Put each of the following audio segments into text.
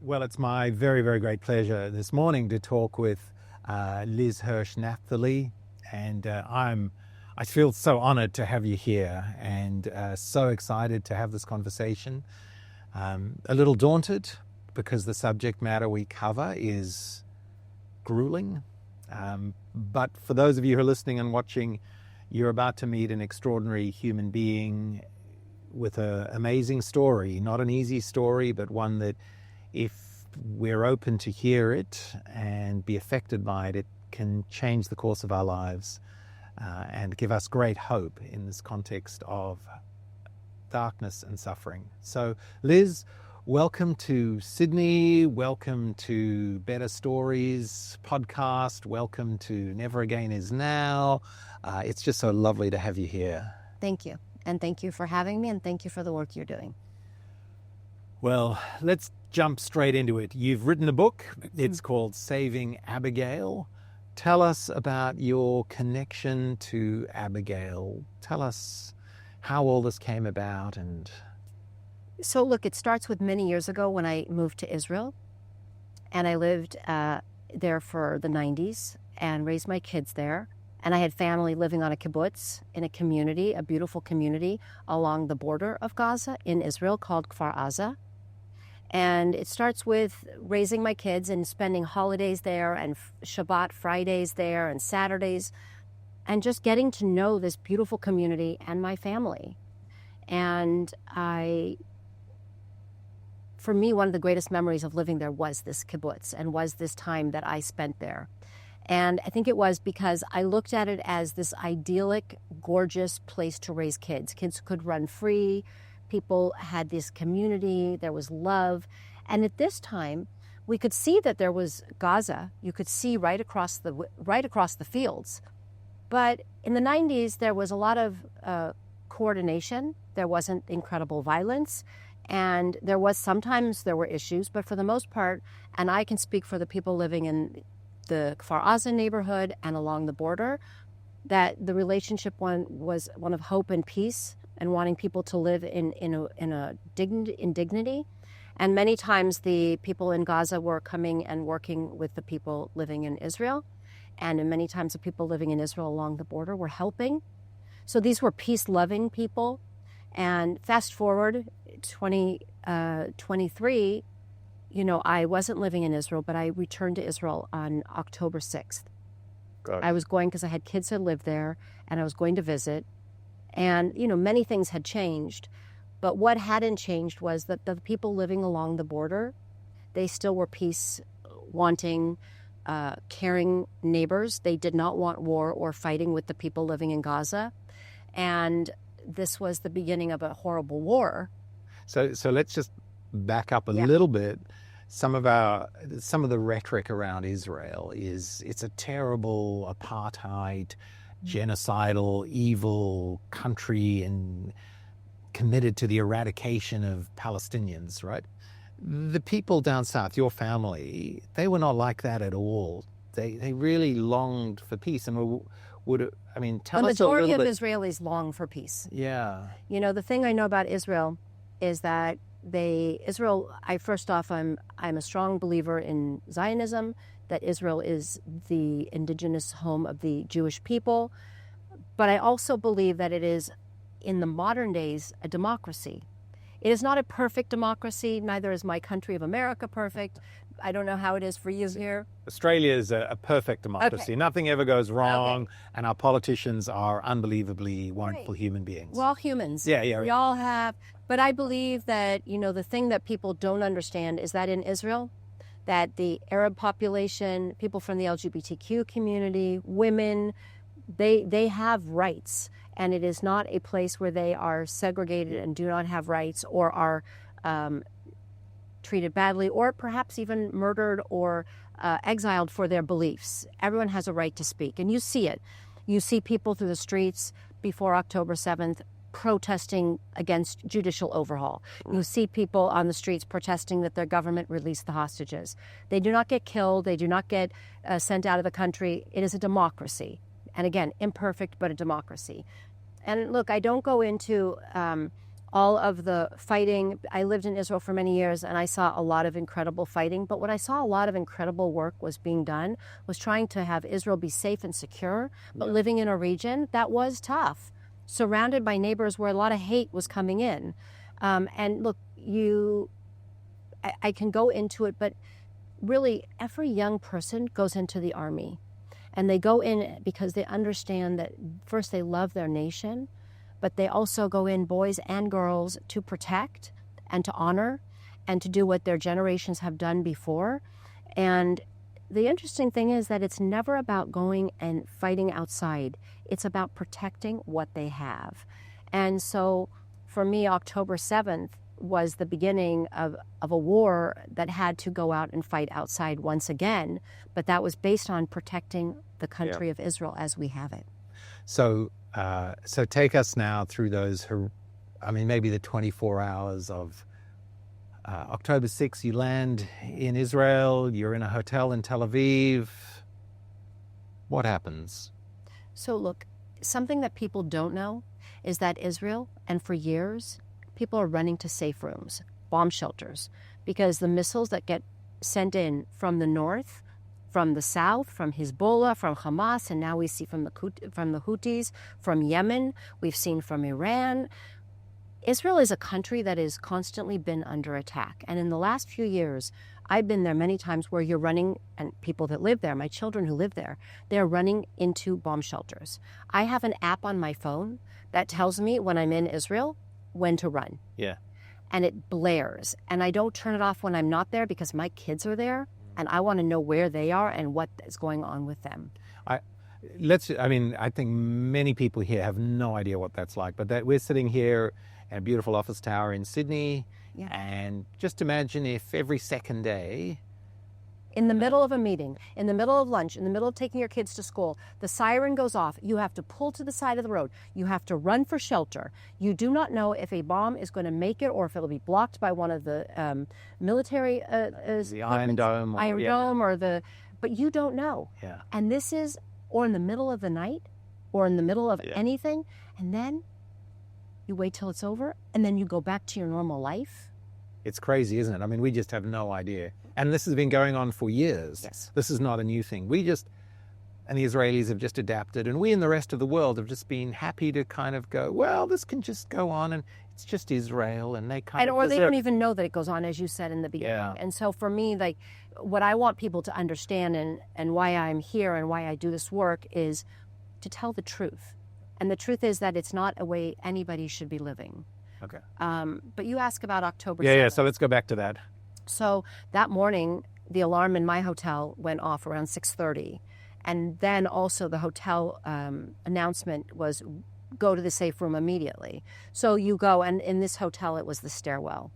Well, it's my very, very great pleasure this morning to talk with Liz Hirsch Naphtali, and I feel so honored to have you here, and so excited to have this conversation. A little daunted because the subject matter we cover is grueling, but for those of you who are listening and watching, you're about to meet an extraordinary human being with an amazing story, not an easy story, but one that if we're open to hear it and be affected by it, it can change the course of our lives and give us great hope in this context of darkness and suffering. So, Liz, welcome to Sydney. Welcome to Better Stories podcast. Welcome to Never Again Is Now. It's just so lovely to have you here. Thank you. And thank you for having me, and thank you for the work you're doing. Well, let's jump straight into it. You've written a book. It's called Saving Abigail. Tell us about your connection to Abigail. Tell us how all this came about. So look, it starts with many years ago when I moved to Israel, and I lived there for the 90s and raised my kids there. And I had family living on a kibbutz in a community, a beautiful community along the border of Gaza in Israel called Kfar Aza. And it starts with raising my kids and spending holidays there and Shabbat Fridays there and Saturdays and just getting to know this beautiful community and my family. And for me, one of the greatest memories of living there was this kibbutz and was this time that I spent there. And I think it was because I looked at it as this idyllic, gorgeous place to raise kids. Kids could run free. People had this community. There was love. And at this time, we could see that there was Gaza. You could see right across the fields. But in the 90s, there was a lot of coordination. There wasn't incredible violence. And sometimes there were issues. But for the most part, and I can speak for the people living in the Kfar Aza neighborhood and along the border, that the relationship was one of hope and peace and wanting people to live in dignity. And many times the people in Gaza were coming and working with the people living in Israel. And many times the people living in Israel along the border were helping. So these were peace-loving people. And fast forward 2023, I wasn't living in Israel, but I returned to Israel on October 6th. I was going because I had kids that lived there, and I was going to visit. And, many things had changed. But what hadn't changed was that the people living along the border, they still were peace-wanting, caring neighbors. They did not want war or fighting with the people living in Gaza. And this was the beginning of a horrible war. So let's just back up a little bit. Some of the rhetoric around Israel is it's a terrible apartheid, genocidal, evil country and committed to the eradication of Palestinians, right? The people down south, your family, they were not like that at all. They really longed for peace and tell us a little bit. The majority of Israelis long for peace. Yeah. The thing I know about Israel is that I'm a strong believer in Zionism, that Israel is the indigenous home of the Jewish people. But I also believe that it is, in the modern days, a democracy. It is not a perfect democracy. Neither is my country of America perfect. I don't know how it is for you here. Australia is a perfect democracy. Okay. Nothing ever goes wrong, and our politicians are unbelievably wonderful human beings. We're all humans. Yeah. We all have. But I believe that, the thing that people don't understand is that in Israel, that the Arab population, people from the LGBTQ community, women, they have rights. And it is not a place where they are segregated and do not have rights or are treated badly or perhaps even murdered or exiled for their beliefs. Everyone has a right to speak. And you see it. You see people through the streets before October 7th protesting against judicial overhaul. You see people on the streets protesting that their government release the hostages. They do not get killed. They do not get sent out of the country. It is a democracy. And again, imperfect, but a democracy. And look, I don't go into all of the fighting. I lived in Israel for many years, and I saw a lot of incredible fighting. But what I saw a lot of incredible work was being done was trying to have Israel be safe and secure, but living in a region that was tough, surrounded by neighbors where a lot of hate was coming in. And look, I can go into it, but really every young person goes into the army. And they go in because they understand that first they love their nation, but they also go in, boys and girls, to protect and to honor and to do what their generations have done before. And the interesting thing is that it's never about going and fighting outside. It's about protecting what they have. And so for me, October 7th was the beginning of a war that had to go out and fight outside once again, but that was based on protecting the country of Israel as we have it. So take us now through those, maybe the 24 hours of October 6th. You land in Israel, you're in a hotel in Tel Aviv. What happens? So look, something that people don't know is that Israel, and for years, people are running to safe rooms, bomb shelters, because the missiles that get sent in from the north, from the south, from Hezbollah, from Hamas, and now we see from the Houthis, from Yemen, we've seen from Iran. Israel is a country that has constantly been under attack. And in the last few years, I've been there many times where you're running, and people that live there, my children who live there, they're running into bomb shelters. I have an app on my phone that tells me when I'm in Israel when to run. Yeah. And it blares. And I don't turn it off when I'm not there because my kids are there and I want to know where they are and what is going on with them. I think many people here have no idea what that's like, but that we're sitting here in a beautiful office tower in Sydney, and just imagine if every second day, in the middle of a meeting, in the middle of lunch, in the middle of taking your kids to school, the siren goes off. You have to pull to the side of the road. You have to run for shelter. You do not know if a bomb is going to make it or if it'll be blocked by one of the military... the Iron Dome. But you don't know. Yeah. And this is, or in the middle of the night, or in the middle of anything, and then you wait till it's over, and then you go back to your normal life. It's crazy, isn't it? I mean, we just have no idea. And this has been going on for years. Yes. This is not a new thing. And the Israelis have just adapted, and we in the rest of the world have just been happy to kind of go, well, this can just go on, and it's just Israel, and they kind of... Or they don't even know that it goes on, as you said in the beginning. Yeah. And so for me, like, what I want people to understand and why I'm here and why I do this work is to tell the truth. And the truth is that it's not a way anybody should be living. Okay. But you ask about October 7th. Yeah, so let's go back to that. So that morning, the alarm in my hotel went off around 6:30. And then also the hotel announcement was go to the safe room immediately. So you go, and in this hotel, it was the stairwell.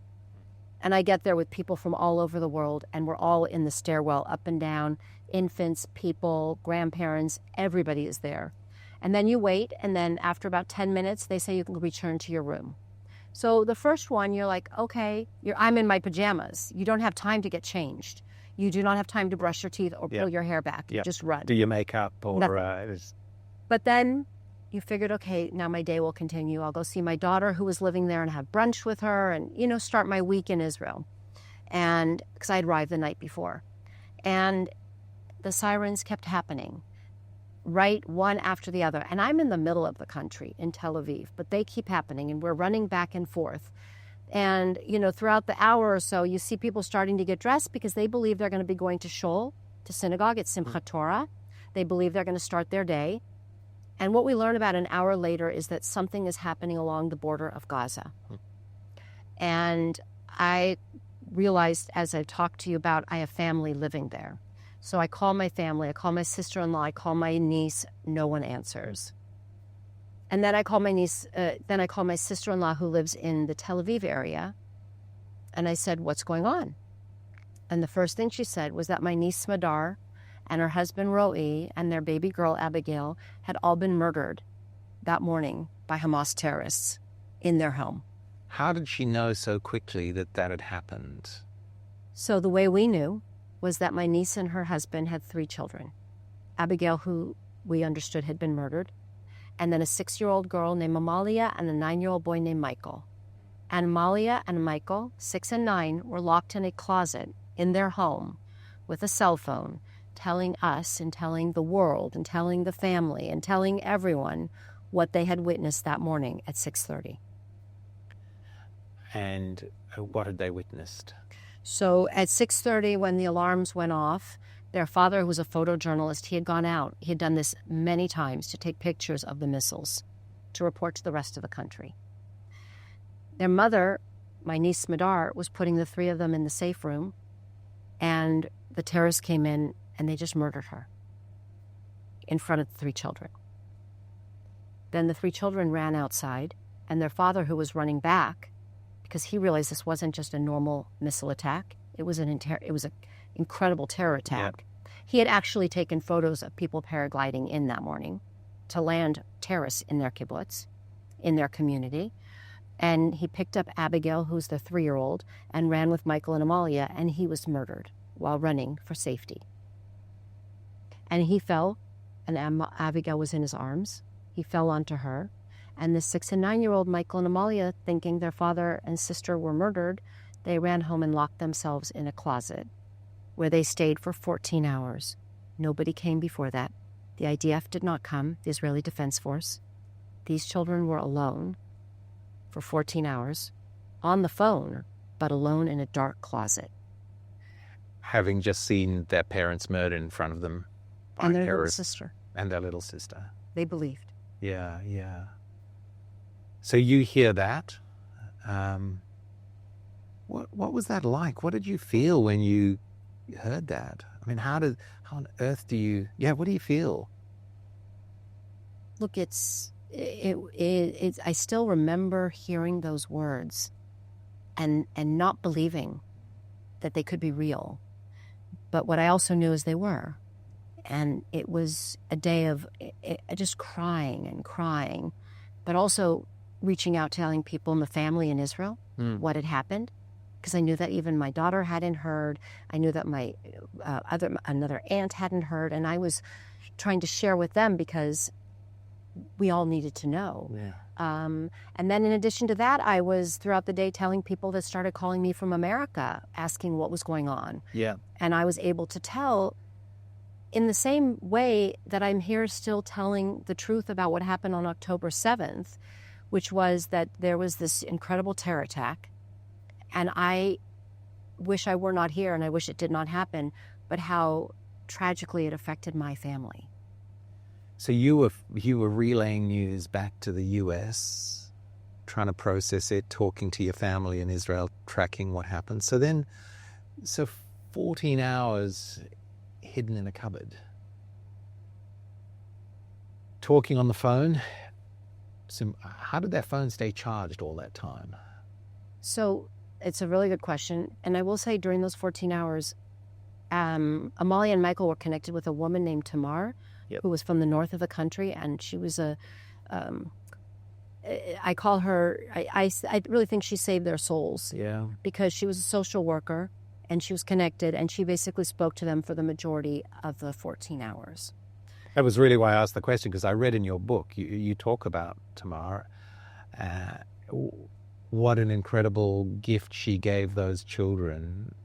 And I get there with people from all over the world, and we're all in the stairwell, up and down, infants, people, grandparents, everybody is there. And then you wait, and then after about 10 minutes, they say you can return to your room. So the first one, you're like, okay, I'm in my pajamas. You don't have time to get changed. You do not have time to brush your teeth or pull your hair back. You just run. Do your makeup or... But then you figured, okay, now my day will continue. I'll go see my daughter who was living there and have brunch with her and, start my week in Israel. And because I had arrived the night before. And the sirens kept happening, right, one after the other. And I'm in the middle of the country in Tel Aviv, but they keep happening and we're running back and forth. And, throughout the hour or so, you see people starting to get dressed because they believe they're going to be going to shul, to synagogue. It's Simchat Torah. They believe they're going to start their day. And what we learn about an hour later is that something is happening along the border of Gaza. And I realized, as I talked to you about, I have family living there. So I call my family, I call my sister-in-law, I call my niece, no one answers. And then I call my sister-in-law who lives in the Tel Aviv area, and I said, what's going on? And the first thing she said was that my niece Smadar and her husband Ro'i and their baby girl Abigail had all been murdered that morning by Hamas terrorists in their home. How did she know so quickly that had happened? So the way we knew was that my niece and her husband had 3 children. Abigail, who we understood had been murdered, and then a 6-year-old girl named Amalia and a 9-year-old boy named Michael. And Malia and Michael, 6 and 9, were locked in a closet in their home with a cell phone, telling us and telling the world and telling the family and telling everyone what they had witnessed that morning at 6:30. And what had they witnessed? So at 6:30, when the alarms went off, their father, who was a photojournalist, he had gone out. He had done this many times to take pictures of the missiles to report to the rest of the country. Their mother, my niece Madar, was putting the 3 of them in the safe room, and the terrorists came in and they just murdered her in front of the 3 children. Then the 3 children ran outside, and their father, who was running back, because he realized this wasn't just a normal missile attack, it was an incredible terror attack. Yeah. He had actually taken photos of people paragliding in that morning to land terrorists in their kibbutz, in their community. And he picked up Abigail, who's the 3-year-old, and ran with Michael and Amalia, and he was murdered while running for safety. And he fell, and Abigail was in his arms. He fell onto her. And the 6 and 9-year-old Michael and Amalia, thinking their father and sister were murdered, they ran home and locked themselves in a closet where they stayed for 14 hours. Nobody came before that. The IDF did not come, the Israeli Defense Force. These children were alone for 14 hours, on the phone, but alone in a dark closet. Having just seen their parents murdered in front of them by and their terrorists. little sister. And their little sister. They believed. Yeah, yeah. So you hear that. What was that like? What did you feel when you heard that? I mean, how on earth do you, what do you feel? Look, I still remember hearing those words and not believing that they could be real. But what I also knew is they were. And it was a day of just crying and crying, but also reaching out, telling people in the family in Israel what had happened. Because I knew that even my daughter hadn't heard. I knew that my another aunt hadn't heard. And I was trying to share with them because we all needed to know. Yeah. And then in addition to that, I was throughout the day telling people that started calling me from America, asking what was going on. Yeah. And I was able to tell in the same way that I'm here still telling the truth about what happened on October 7th, which was that there was this incredible terror attack. And I wish I were not here, and I wish it did not happen, but how tragically it affected my family. So you were relaying news back to the US, trying to process it, talking to your family in Israel, tracking what happened. So 14 hours hidden in a cupboard, talking on the phone. So how did that phone stay charged all that time? So it's a really good question. And I will say during those 14 hours, Amalia and Michael were connected with a woman named Tamar, who was from the north of the country. And she was I call her, I really think she saved their souls. Yeah. Because she was a social worker and she was connected and she basically spoke to them for the majority of the 14 hours. That was really why I asked the question, because I read in your book, you talk about Tamar. What an incredible gift she gave those children.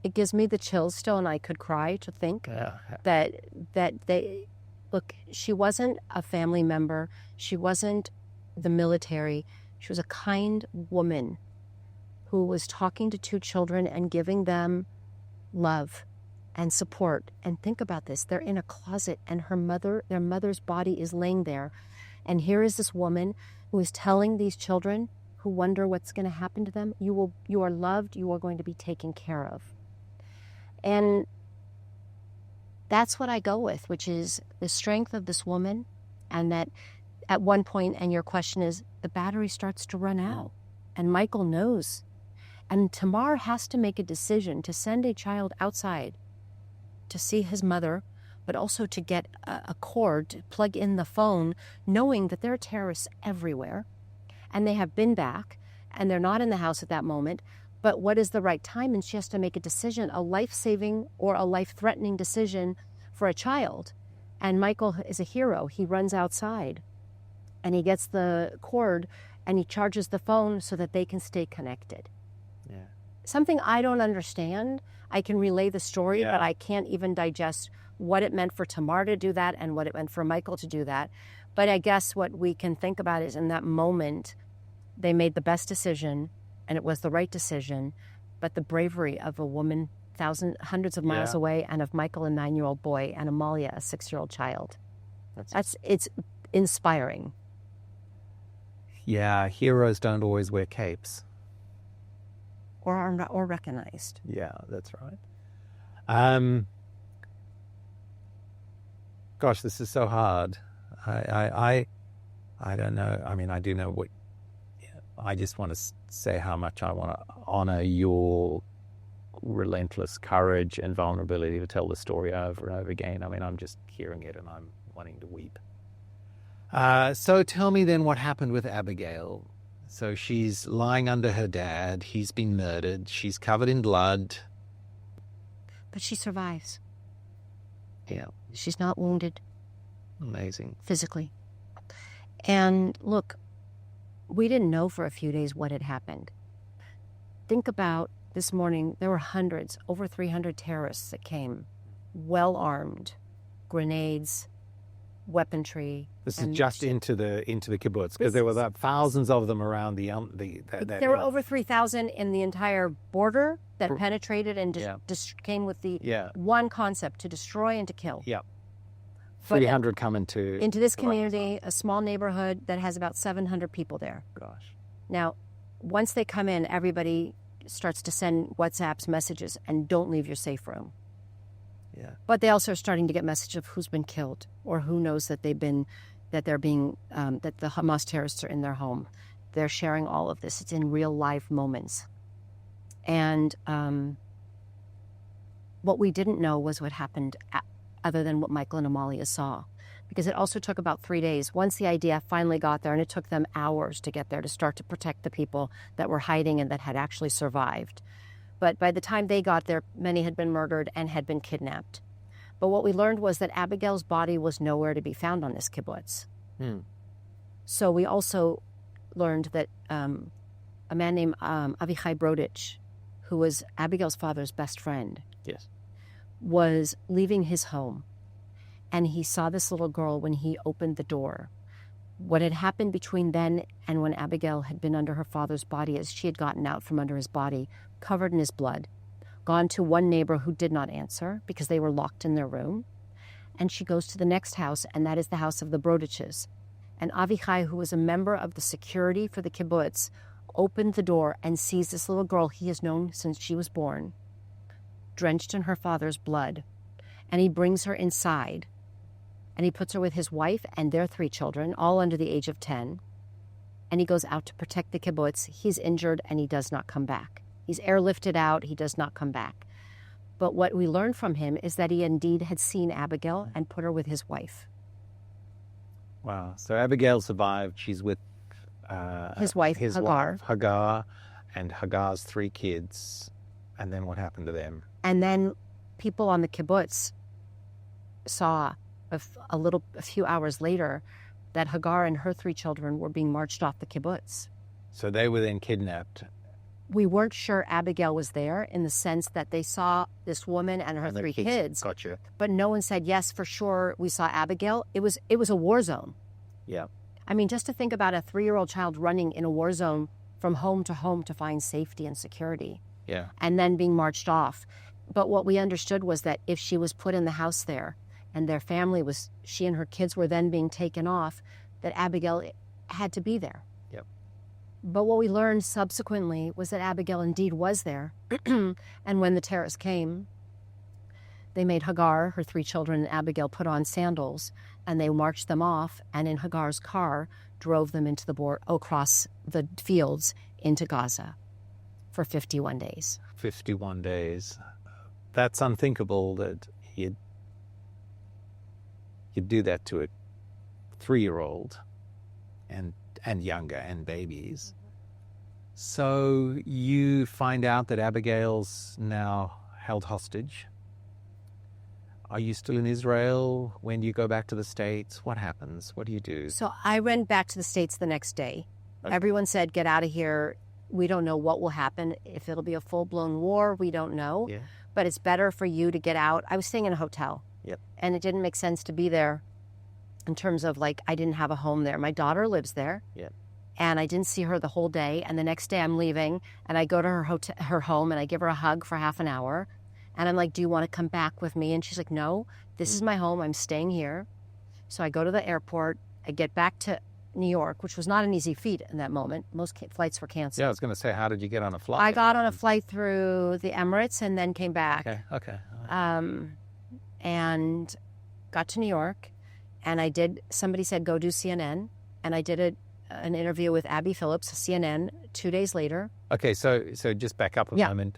It gives me the chills still, and I could cry to think that they, look, she wasn't a family member. She wasn't the military. She was a kind woman who was talking to 2 children and giving them love and support. And think about this. They're in a closet, and their mother's body is laying there. And here is this woman who is telling these children who wonder what's going to happen to them, you are loved, you are going to be taken care of. And that's what I go with, which is the strength of this woman, and that at one point, and your question is, the battery starts to run out, and Michael knows. And Tamar has to make a decision to send a child outside to see his mother, but also to get a cord to plug in the phone, knowing that there are terrorists everywhere. And they have been back, and they're not in the house at that moment. But what is the right time? And she has to make a decision, a life-saving or a life-threatening decision for a child. And Michael is a hero. He runs outside, and he gets the cord, and he charges the phone so that they can stay connected. Yeah. Something I don't understand. I can relay the story, Yeah. but I can't even digest what it meant for Tamar to do that and what it meant for Michael to do that. But I guess what we can think about is in that moment, they made the best decision, and it was the right decision, but the bravery of a woman hundreds of miles Yeah. away, and of Michael, a 9-year-old boy, and Amalia, a 6-year-old child. It's inspiring. Yeah, heroes don't always wear capes. Or recognized. Yeah, that's right. Gosh, this is so hard. I don't know. I mean, I do know what. I just want to say how much I want to honor your relentless courage and vulnerability to tell the story over and over again. I mean, I'm just hearing it and I'm wanting to weep. So tell me then what happened with Abigail. So she's lying under her dad. He's been murdered. She's covered in blood. But she survives. Yeah. She's not wounded. Amazing. Physically. And look, we didn't know for a few days what had happened. Think about this morning, there were hundreds, over 300 terrorists that came, well armed, grenades, weaponry. This is just into the kibbutz, because there were thousands of them around there were over 3,000 in the entire border that penetrated and came with the one concept: to destroy and to kill. Yeah. 300 come into this community, a small neighborhood that has about 700 people there. Gosh. Now, once they come in, everybody starts to send WhatsApps messages and don't leave your safe room. Yeah. But they also are starting to get messages of who's been killed or who knows that that the Hamas terrorists are in their home. They're sharing all of this. It's in real life moments. And what we didn't know was what happened other than what Michael and Amalia saw. Because it also took about 3 days. Once the IDF finally got there, and it took them hours to get there to start to protect the people that were hiding and that had actually survived. But by the time they got there, many had been murdered and had been kidnapped. But what we learned was that Abigail's body was nowhere to be found on this kibbutz. So we also learned that a man named Avichai Brodich, who was Abigail's father's best friend, was leaving his home. And he saw this little girl when he opened the door. What had happened between then and when Abigail had been under her father's body is she had gotten out from under his body, covered in his blood, gone to one neighbor who did not answer because they were locked in their room. And she goes to the next house, and that is the house of the Brodiches. And Avichai, who was a member of the security for the kibbutz, opened the door and sees this little girl he has known since she was born, drenched in her father's blood. And he brings her inside. And he puts her with his wife and their 3 children, all under the age of 10. And he goes out to protect the kibbutz. He's injured and he does not come back. He's airlifted out. He does not come back. But what we learned from him is that he indeed had seen Abigail and put her with his wife. Wow. So Abigail survived. She's with his wife, Hagar. Wife, Hagar, and Hagar's 3 kids. And then what happened to them? And then people on the kibbutz saw a few hours later that Hagar and her 3 children were being marched off the kibbutz. So they were then kidnapped. We weren't sure Abigail was there in the sense that they saw this woman and her 3 kids. Gotcha. But no one said, yes, for sure, we saw Abigail. It was a war zone. Yeah. I mean, just to think about a 3-year-old child running in a war zone from home to find safety and security. Yeah. And then being marched off. But what we understood was that if she was put in the house there and their family she and her kids were then being taken off, that Abigail had to be there. Yep. But what we learned subsequently was that Abigail indeed was there. And when the terrorists came, they made Hagar, her 3 children, and Abigail put on sandals, and they marched them off, and in Hagar's car drove them into across the fields into Gaza for 51 days. 51 days. That's unthinkable that you'd do that to a 3-year-old and younger and babies. So you find out that Abigail's now held hostage. Are you still in Israel? When do you go back to the States? What happens? What do you do? So I went back to the States the next day. Okay. Everyone said, get out of here. We don't know what will happen. If it'll be a full-blown war, we don't know. Yeah. But it's better for you to get out. I was staying in a hotel. Yep. And it didn't make sense to be there in terms of, like, I didn't have a home there. My daughter lives there. Yep. And I didn't see her the whole day. And the next day I'm leaving, and I go to her home, and I give her a hug for half an hour. And I'm like, do you want to come back with me? And she's like, no, this is my home. I'm staying here. So I go to the airport. I get back to New York, which was not an easy feat in that moment. Most flights were canceled. Yeah, I was going to say, how did you get on a flight? I got on a flight through the Emirates and then came back. Okay. And got to New York, and somebody said, go do CNN. And I did an interview with Abby Phillips, CNN, 2 days later. Okay, so just back up a moment.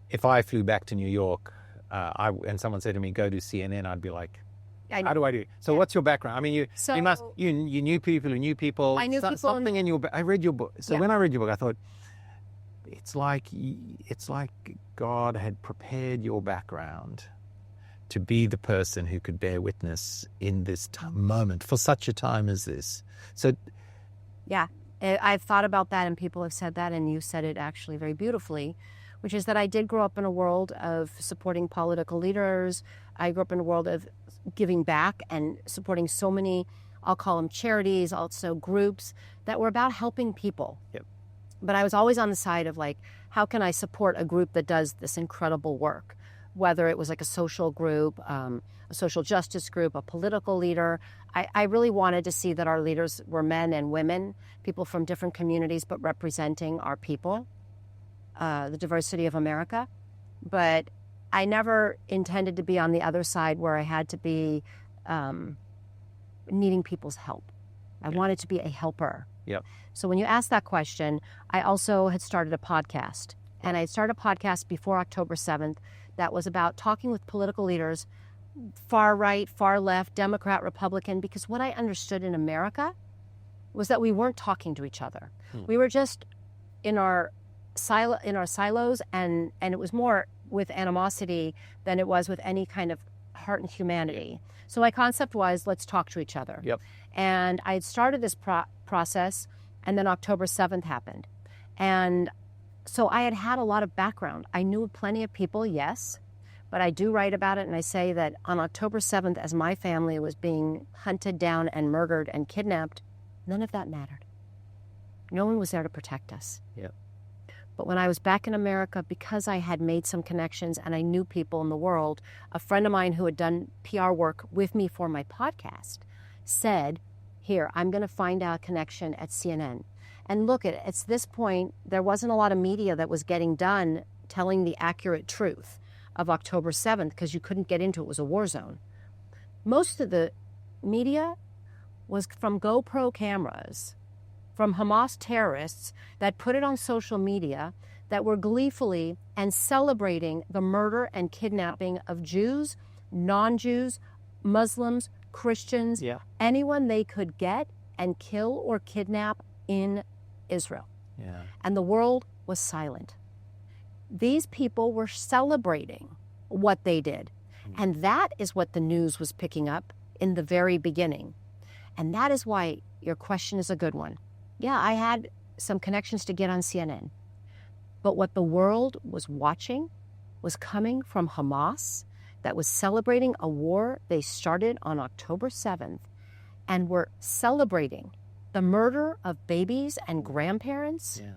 If I flew back to New York and someone said to me, go to CNN, I'd be like, how do I do it? So what's your background? I mean, you knew people who knew people. I knew people. Something in your I read your book. So when I read your book, I thought, it's like God had prepared your background to be the person who could bear witness in this moment for such a time as this. So yeah, I've thought about that, and people have said that, and you said it actually very beautifully, which is that I did grow up in a world of supporting political leaders. I grew up in a world of giving back and supporting so many, I'll call them charities, also groups that were about helping people. Yep. But I was always on the side of, like, how can I support a group that does this incredible work? Whether it was like a social group, a social justice group, a political leader. I really wanted to see that our leaders were men and women, people from different communities, but representing our people, the diversity of America. But I never intended to be on the other side where I had to be needing people's help. I wanted to be a helper. Yep. So when you asked that question, I also had started a podcast. And I started a podcast before October 7th that was about talking with political leaders, far right, far left, Democrat, Republican, because what I understood in America was that we weren't talking to each other. We were just in our silos, and it was more with animosity than it was with any kind of heart and humanity. So my concept was, let's talk to each other. Yep. And I had started this process, and then October 7th happened. And so I had a lot of background. I knew plenty of people, yes, but I do write about it, and I say that on October 7th, as my family was being hunted down and murdered and kidnapped, none of that mattered. No one was there to protect us. Yep. But when I was back in America, because I had made some connections and I knew people in the world, a friend of mine who had done PR work with me for my podcast said, here, I'm going to find out a connection at CNN. And look, at this point, there wasn't a lot of media that was getting done telling the accurate truth of October 7th because you couldn't get into it. It was a war zone. Most of the media was from GoPro cameras, from Hamas terrorists that put it on social media that were gleefully and celebrating the murder and kidnapping of Jews, non-Jews, Muslims, Christians, anyone they could get and kill or kidnap in Israel. Yeah. And the world was silent. These people were celebrating what they did. And that is what the news was picking up in the very beginning. And that is why your question is a good one. Yeah, I had some connections to get on CNN. But what the world was watching was coming from Hamas that was celebrating a war they started on October 7th and were celebrating the murder of babies and grandparents. Yeah.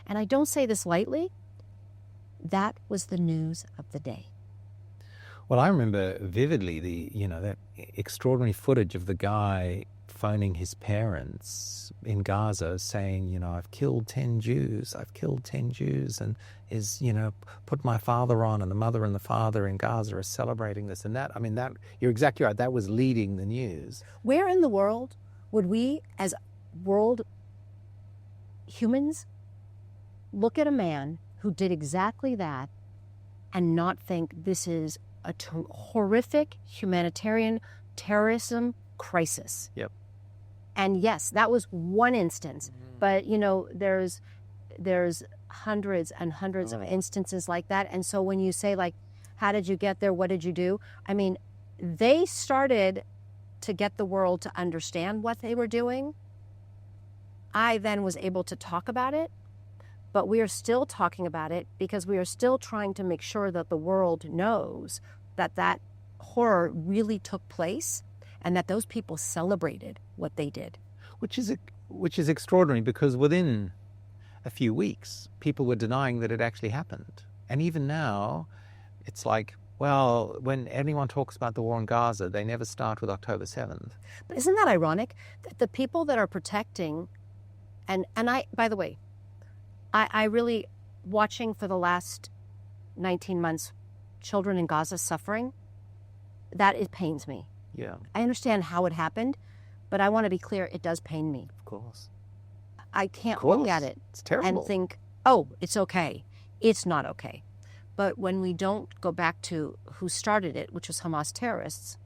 And I don't say this lightly. That was the news of the day. Well, I remember vividly that extraordinary footage of the guy phoning his parents in Gaza saying, I've killed 10 Jews, and put my father on, and the mother and the father in Gaza are celebrating this and that. I mean, that you're exactly right. That was leading the news. Where in the world would we, as world humans, look at a man who did exactly that and not think this is a horrific humanitarian terrorism crisis? Yep. And yes, that was one instance, but there's hundreds and hundreds of instances like that. And so when you say, like, how did you get there? What did you do? I mean, they started to get the world to understand what they were doing. I then was able to talk about it, but we are still talking about it because we are still trying to make sure that the world knows that that horror really took place and that those people celebrated what they did. Which is extraordinary, because within a few weeks, people were denying that it actually happened. And even now, it's like, well, when anyone talks about the war in Gaza, they never start with October 7th. But isn't that ironic that the people that are protecting, and I, by the way, I really, watching for the last 19 months, children in Gaza suffering, that it pains me. Yeah, I understand how it happened, but I want to be clear, it does pain me. of course. I can't Of course. look at it It's terrible. and think, oh, it's okay. It's not okay. But when we don't go back to who started it, which was Hamas terrorists,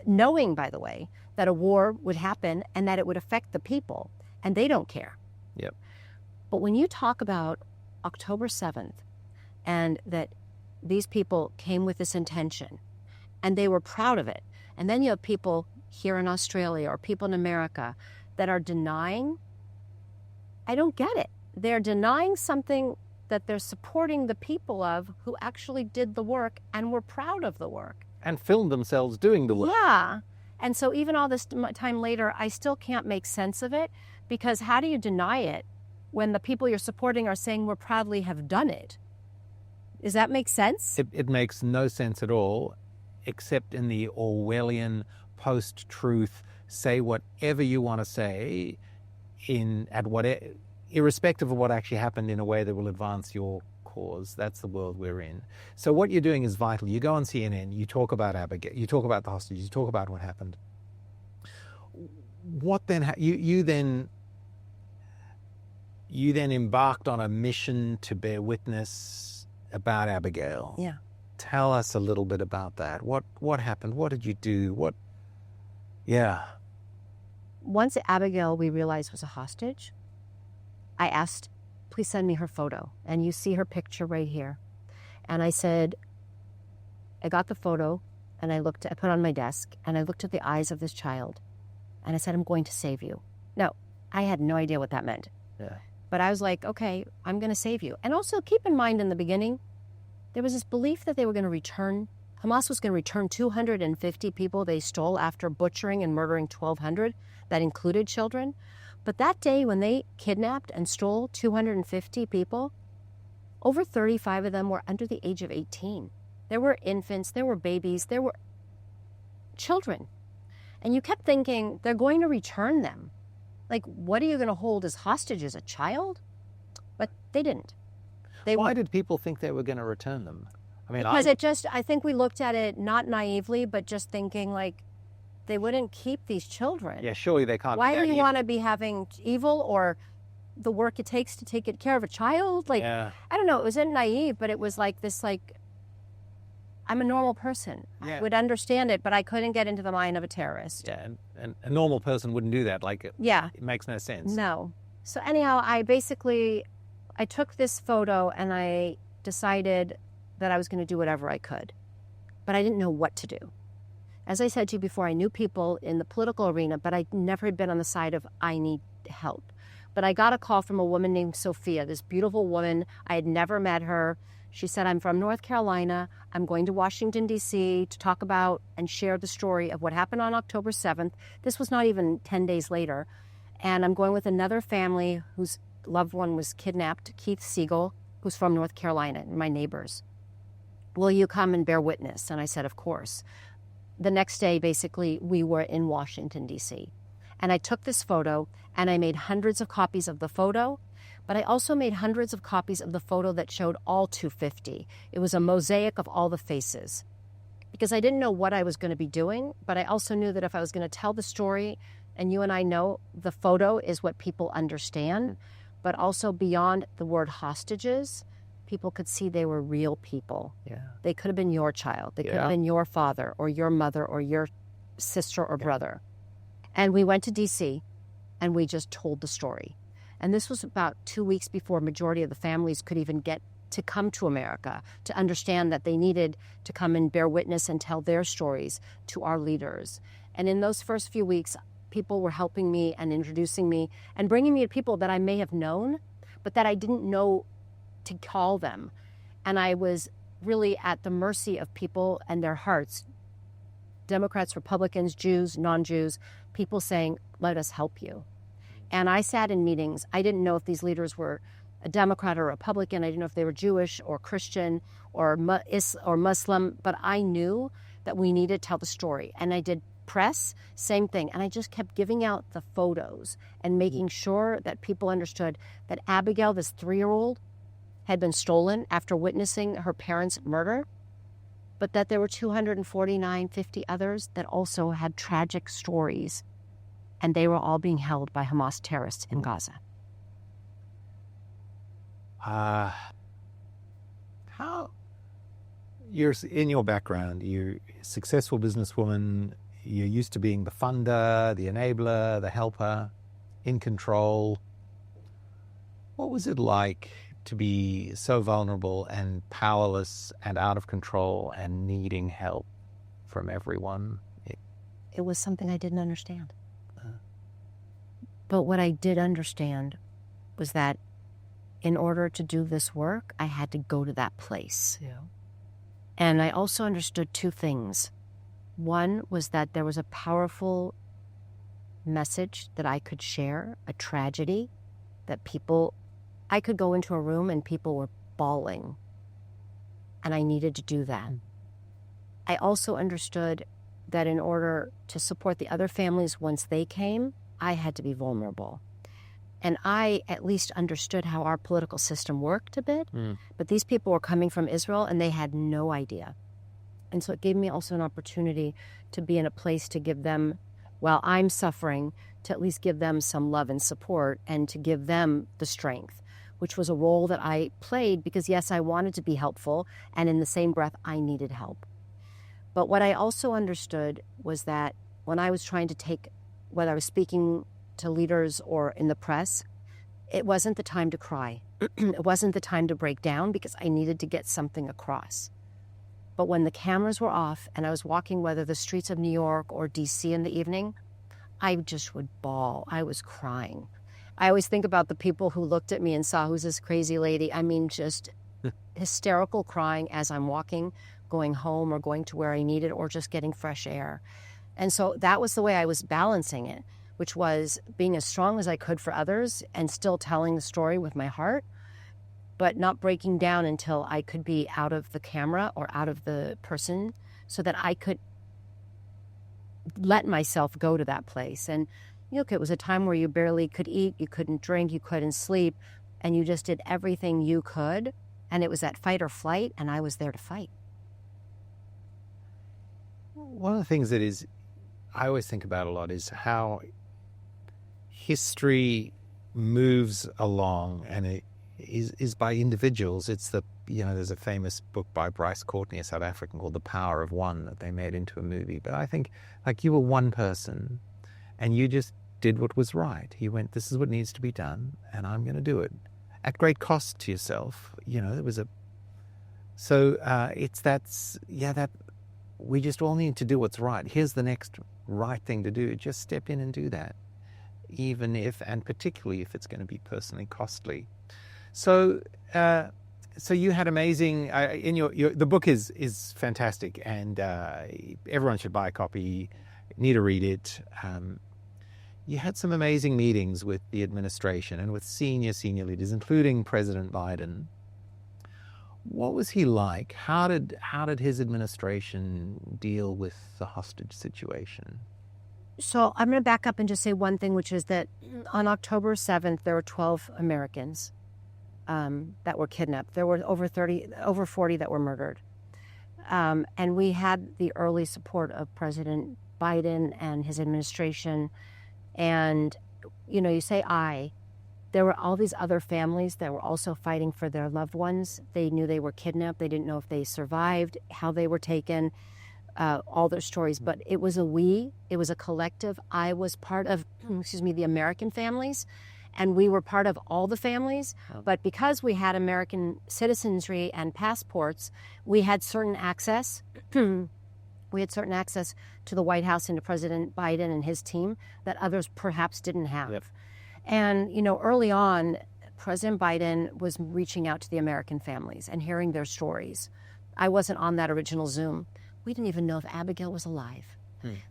knowing, by the way, that a war would happen and that it would affect the people, and they don't care. Yep. But when you talk about October 7th and that these people came with this intention and they were proud of it, and then you have people here in Australia or people in America that are denying, I don't get it. They're denying something that they're supporting the people of who actually did the work and were proud of the work. And filmed themselves doing the work. Yeah. And so even all this time later, I still can't make sense of it, because how do you deny it when the people you're supporting are saying we're proudly have done it? Does that make sense? It makes no sense at all, except in the Orwellian post-truth, say whatever you want to say, irrespective of what actually happened, in a way that will advance your cause. That's the world we're in. So what you're doing is vital. You go on CNN, you talk about Abigail, you talk about the hostages, you talk about what happened. What then? You then embarked on a mission to bear witness about Abigail. Yeah. Tell us a little bit about that. What happened? What did you do? Yeah. Once Abigail, we realized, was a hostage, I asked, please send me her photo. And you see her picture right here. And I said, I got the photo and I put it on my desk and I looked at the eyes of this child and I said, I'm going to save you. No, I had no idea what that meant. Yeah. But I was like, okay, I'm going to save you. And also keep in mind, in the beginning, there was this belief that they were going to return. Hamas was going to return 250 people they stole after butchering and murdering 1,200. That included children. But that day when they kidnapped and stole 250 people, over 35 of them were under the age of 18. There were infants, there were babies, there were children. And you kept thinking, they're going to return them. Like, what are you going to hold as hostages, a child? But they didn't. Why did people think they were going to return them? I mean, because I think we looked at it not naively, but just thinking like, they wouldn't keep these children. Yeah, surely they can't. Why do you want to be having evil or the work it takes to take care of a child? Like, yeah. I don't know. It wasn't naive, but it was like this, like, I'm a normal person. Yeah. I would understand it, but I couldn't get into the mind of a terrorist. Yeah, and a normal person wouldn't do that. Like, Yeah. it makes no sense. No. So anyhow, I took this photo and I decided that I was going to do whatever I could, but I didn't know what to do. As I said to you before, I knew people in the political arena, but I'd never been on the side of I need help. But I got a call from a woman named Sophia, this beautiful woman. I had never met her. She said, I'm from North Carolina. I'm going to Washington, D.C. to talk about and share the story of what happened on October 7th. This was not even 10 days later. And I'm going with another family whose loved one was kidnapped, Keith Siegel, who's from North Carolina, my neighbors. Will you come and bear witness? And I said, of course. The next day, basically, we were in Washington, D.C. And I took this photo, and I made hundreds of copies of the photo, but I also made hundreds of copies of the photo that showed all 250. It was a mosaic of all the faces. Because I didn't know what I was going to be doing, but I also knew that if I was going to tell the story, and you and I know the photo is what people understand, but also beyond the word hostages, people could see they were real people. Yeah. They could have been your child. They could have been your father or your mother or your sister or brother. And we went to D.C. and we just told the story. And this was about 2 weeks before majority of the families could even get to come to America, to understand that they needed to come and bear witness and tell their stories to our leaders. And in those first few weeks, people were helping me and introducing me and bringing me to people that I may have known, but that I didn't know to call them. And I was really at the mercy of people and their hearts, Democrats, Republicans, Jews, non-Jews, people saying, let us help you. And I sat in meetings. I didn't know if these leaders were a Democrat or a Republican. I didn't know if they were Jewish or Christian or Muslim, but I knew that we needed to tell the story. And I did press, same thing. And I just kept giving out the photos and making sure that people understood that Abigail, this 3-year-old, had been stolen after witnessing her parents' murder, but that there were 249, 50 others that also had tragic stories, and they were all being held by Hamas terrorists in Gaza. How, you're in your background, you're a successful businesswoman, you're used to being the funder, the enabler, the helper, in control. What was it like to be so vulnerable and powerless and out of control and needing help from everyone? It was something I didn't understand. But what I did understand was that in order to do this work, I had to go to that place. Yeah. And I also understood 2 things. One was that there was a powerful message that I could share, a tragedy that I could go into a room and people were bawling, and I needed to do that. I also understood that in order to support the other families once they came, I had to be vulnerable. And I at least understood how our political system worked a bit, but these people were coming from Israel and they had no idea. And so it gave me also an opportunity to be in a place to give them, while I'm suffering, to at least give them some love and support and to give them the strength, which was a role that I played because, yes, I wanted to be helpful, and in the same breath, I needed help. But what I also understood was that when I was trying to take, whether I was speaking to leaders or in the press, it wasn't the time to cry. It wasn't the time to break down because I needed to get something across. But when the cameras were off and I was walking whether the streets of New York or DC in the evening, I just would bawl. I was crying. I always think about the people who looked at me and saw, who's this crazy lady? I mean, just hysterical crying as I'm walking, going home or going to where I needed or just getting fresh air. And so that was the way I was balancing it, which was being as strong as I could for others and still telling the story with my heart, but not breaking down until I could be out of the camera or out of the person so that I could let myself go to that place. And look, it was a time where you barely could eat, you couldn't drink, you couldn't sleep, and you just did everything you could. And it was that fight or flight, and I was there to fight. One of the things that I always think about a lot is how history moves along, and it is by individuals. It's there's a famous book by Bryce Courtney, a South African, called The Power of One, that they made into a movie. But I think, like, you were one person, and you just did what was right. You went, this is what needs to be done, and I'm going to do it at great cost to yourself. That we just all need to do what's right. Here's the next right thing to do. Just step in and do that, even if, and particularly if it's going to be personally costly. So you had amazing. The book is fantastic, and everyone should buy a copy. Need to read it. You had some amazing meetings with the administration and with senior leaders, including President Biden. What was he like? How did his administration deal with the hostage situation? So I'm going to back up and just say one thing, which is that on October 7th, there were 12 Americans that were kidnapped. There were over 40 that were murdered. And we had the early support of President Biden and his administration. And, you say there were all these other families that were also fighting for their loved ones. They knew they were kidnapped. They didn't know if they survived, how they were taken, all their stories. But it was it was a collective. I was part of, the American families, and we were part of all the families. Oh. But because we had American citizenry and passports, we had certain access. We We had certain access to the White House and to President Biden and his team that others perhaps didn't have. Yep. And, early on, President Biden was reaching out to the American families and hearing their stories. I wasn't on that original Zoom. We didn't even know if Abigail was alive.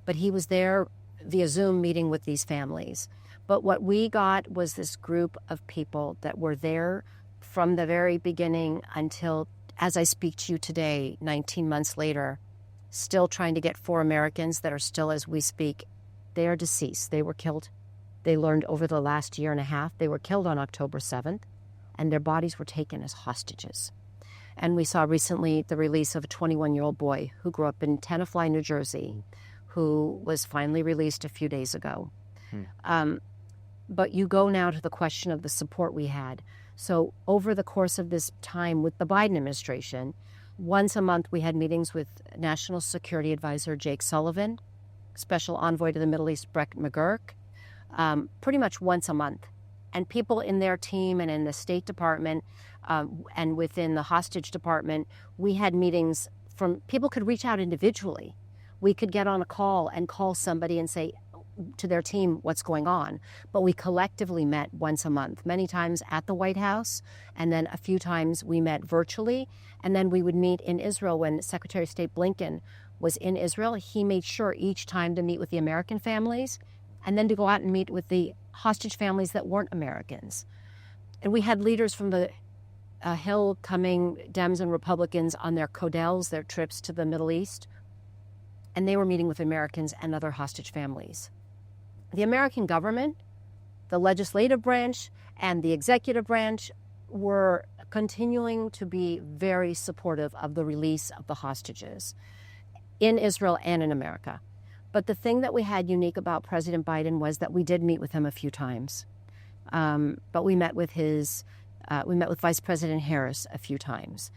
But he was there via Zoom meeting with these families. But what we got was this group of people that were there from the very beginning until, as I speak to you today, 19 months later, still trying to get 4 Americans that are still, as we speak, they are deceased. They were killed. They learned over the last year and a half, they were killed on October 7th, and their bodies were taken as hostages. And we saw recently the release of a 21-year-old boy who grew up in Tenafly, New Jersey, who was finally released a few days ago. But you go now to the question of the support we had. So over the course of this time with the Biden administration, once a month we had meetings with National Security Advisor Jake Sullivan, Special Envoy to the Middle East Brett McGurk, pretty much once a month. And people in their team and in the State Department and within the hostage department, we had meetings from people could reach out individually. We could get on a call and call somebody and say to their team what's going on. But we collectively met once a month, many times at the White House, and then a few times we met virtually. And then we would meet in Israel when Secretary of State Blinken was in Israel. He made sure each time to meet with the American families and then to go out and meet with the hostage families that weren't Americans. And we had leaders from the Hill coming, Dems and Republicans, on their codels, their trips to the Middle East. And they were meeting with Americans and other hostage families. The American government, the legislative branch, and the executive branch were continuing to be very supportive of the release of the hostages in Israel and in America. But the thing that we had unique about President Biden was that we did meet with him a few times. But we met with Vice President Harris a few times.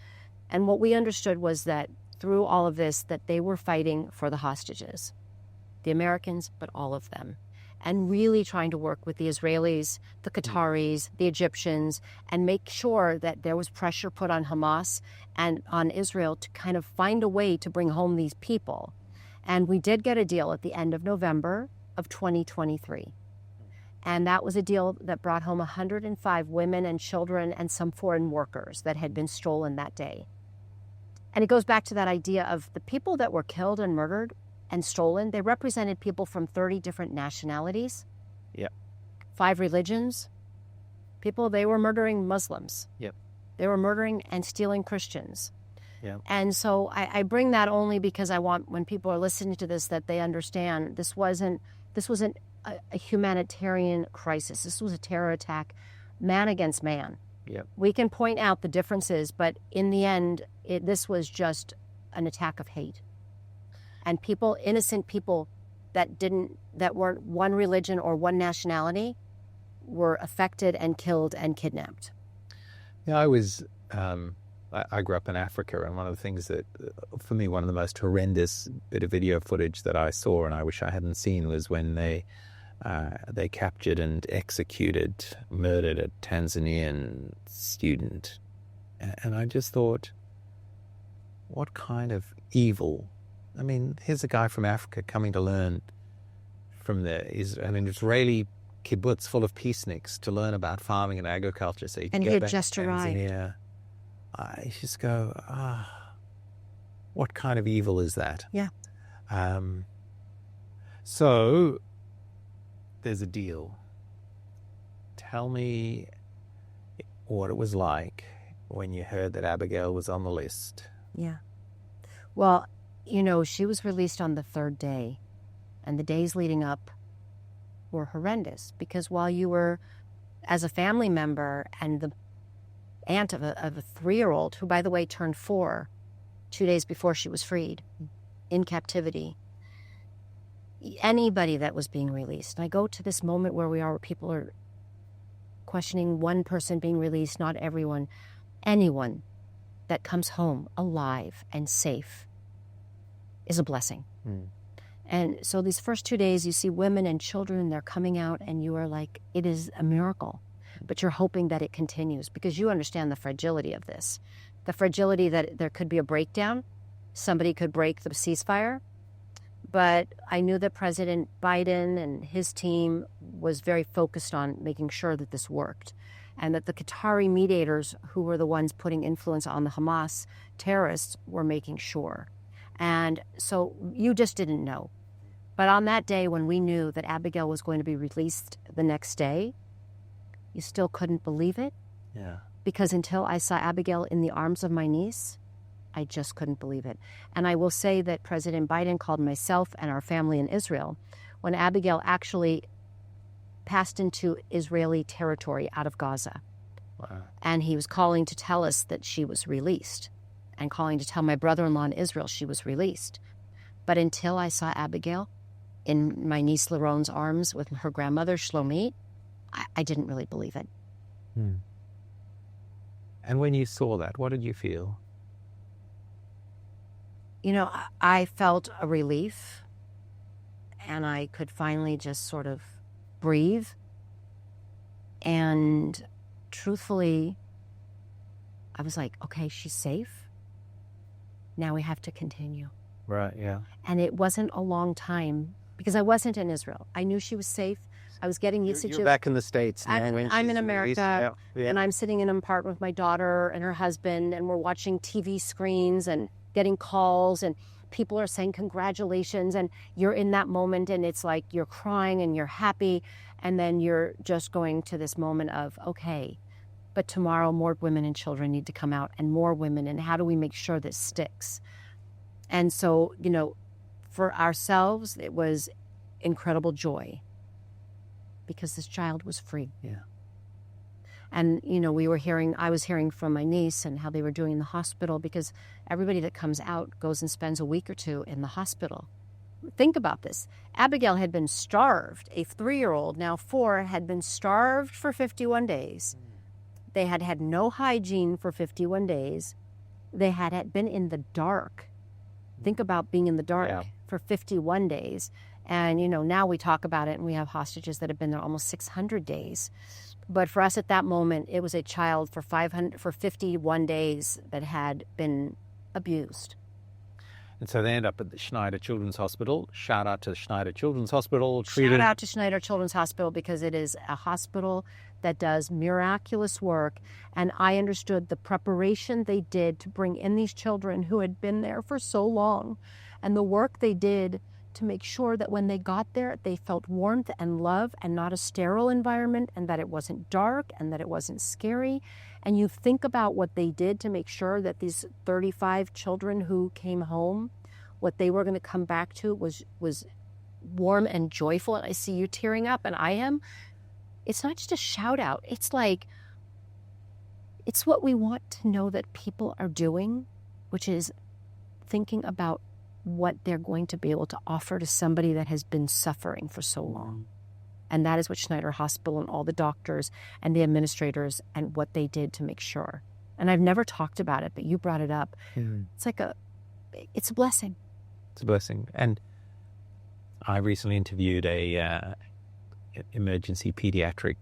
And what we understood was that through all of this, that they were fighting for the hostages, the Americans, but all of them, and really trying to work with the Israelis, the Qataris, the Egyptians, and make sure that there was pressure put on Hamas and on Israel to kind of find a way to bring home these people. And we did get a deal at the end of November of 2023. And that was a deal that brought home 105 women and children and some foreign workers that had been stolen that day. And it goes back to that idea of the people that were killed and murdered and stolen. They represented people from 30 different nationalities, 5 religions. They were murdering Muslims. They were murdering and stealing Christians. And so I bring that only because I want, when people are listening to this, that they understand this wasn't a humanitarian crisis. This was a terror attack, man against man. We can point out the differences, but in the end, this was just an attack of hate. And people, innocent people that weren't one religion or one nationality, were affected and killed and kidnapped. I grew up in Africa, and one of the things that, for me, one of the most horrendous bit of video footage that I saw, and I wish I hadn't seen, was when they captured and murdered a Tanzanian student. And I just thought, what kind of evil? I mean, here's a guy from Africa coming to learn from an Israeli kibbutz full of peaceniks to learn about farming and agriculture. So and he had just arrived. I just go, what kind of evil is that? So there's a deal. Tell me what it was like when you heard that Abigail was on the list. Well, she was released on the 3rd day, and the days leading up were horrendous, because while you were, as a family member and the aunt of a 3-year-old, who, by the way, turned 4 2 days before she was freed, in captivity, anybody that was being released. And I go to this moment where people are questioning one person being released, not everyone. Anyone that comes home alive and safe is a blessing. And so these first 2 days, you see women and children, they're coming out, and you are like, it is a miracle. But you're hoping that it continues, because you understand the fragility of this. The fragility that there could be a breakdown. Somebody could break the ceasefire. But I knew that President Biden and his team was very focused on making sure that this worked, and that the Qatari mediators, who were the ones putting influence on the Hamas terrorists, were making sure. And so you just didn't know. But on that day when we knew that Abigail was going to be released the next day, you still couldn't believe it. Yeah. Because until I saw Abigail in the arms of my niece, I just couldn't believe it. And I will say that President Biden called myself and our family in Israel when Abigail actually passed into Israeli territory out of Gaza. Wow. And he was calling to tell us that she was released, and calling to tell my brother-in-law in Israel she was released. But until I saw Abigail in my niece Laron's arms with her grandmother, Shlomit, I didn't really believe it. And when you saw that, what did you feel? You know, I felt a relief, and I could finally just sort of breathe. And truthfully, I was like, okay, she's safe. Now we have to continue. Right, yeah. And it wasn't a long time because I wasn't in Israel. I knew she was safe. I was getting used to You're back in the States now. I'm in America, Yeah. and I'm sitting in an apartment with my daughter and her husband, and we're watching TV screens and getting calls, and people are saying congratulations, and you're in that moment, and it's like you're crying and you're happy, and then you're just going to this moment of, okay, but tomorrow more women and children need to come out, and more women, and how do we make sure this sticks? And so, you know, for ourselves, it was incredible joy because this child was free. Yeah. And, you know, I was hearing from my niece and how they were doing in the hospital, because everybody that comes out goes and spends a week or two in the hospital. Think about this. Abigail had been starved. A 3-year-old, now 4, had been starved for 51 days. They had had no hygiene for 51 days. They had been in the dark. Think about being in the dark for 51 days. And, you know, now we talk about it and we have hostages that have been there almost 600 days. But for us at that moment, it was a child for 51 days that had been abused. And so they end up at the Schneider Children's Hospital. Shout out to Schneider Children's Hospital. Shout out to Schneider Children's Hospital, because it is a hospital that does miraculous work. And I understood the preparation they did to bring in these children who had been there for so long, and the work they did to make sure that when they got there, they felt warmth and love and not a sterile environment, and that it wasn't dark and that it wasn't scary. And you think about what they did to make sure that these 35 children who came home, what they were going to come back to was warm and joyful. And I see you tearing up, and I am. It's not just a shout out. It's like, it's what we want to know that people are doing, which is thinking about what they're going to be able to offer to somebody that has been suffering for so long. And that is what Schneider Hospital and all the doctors and the administrators and what they did to make sure. And I've never talked about it, but you brought it up. It's like it's a blessing. It's a blessing. And I recently interviewed a pediatric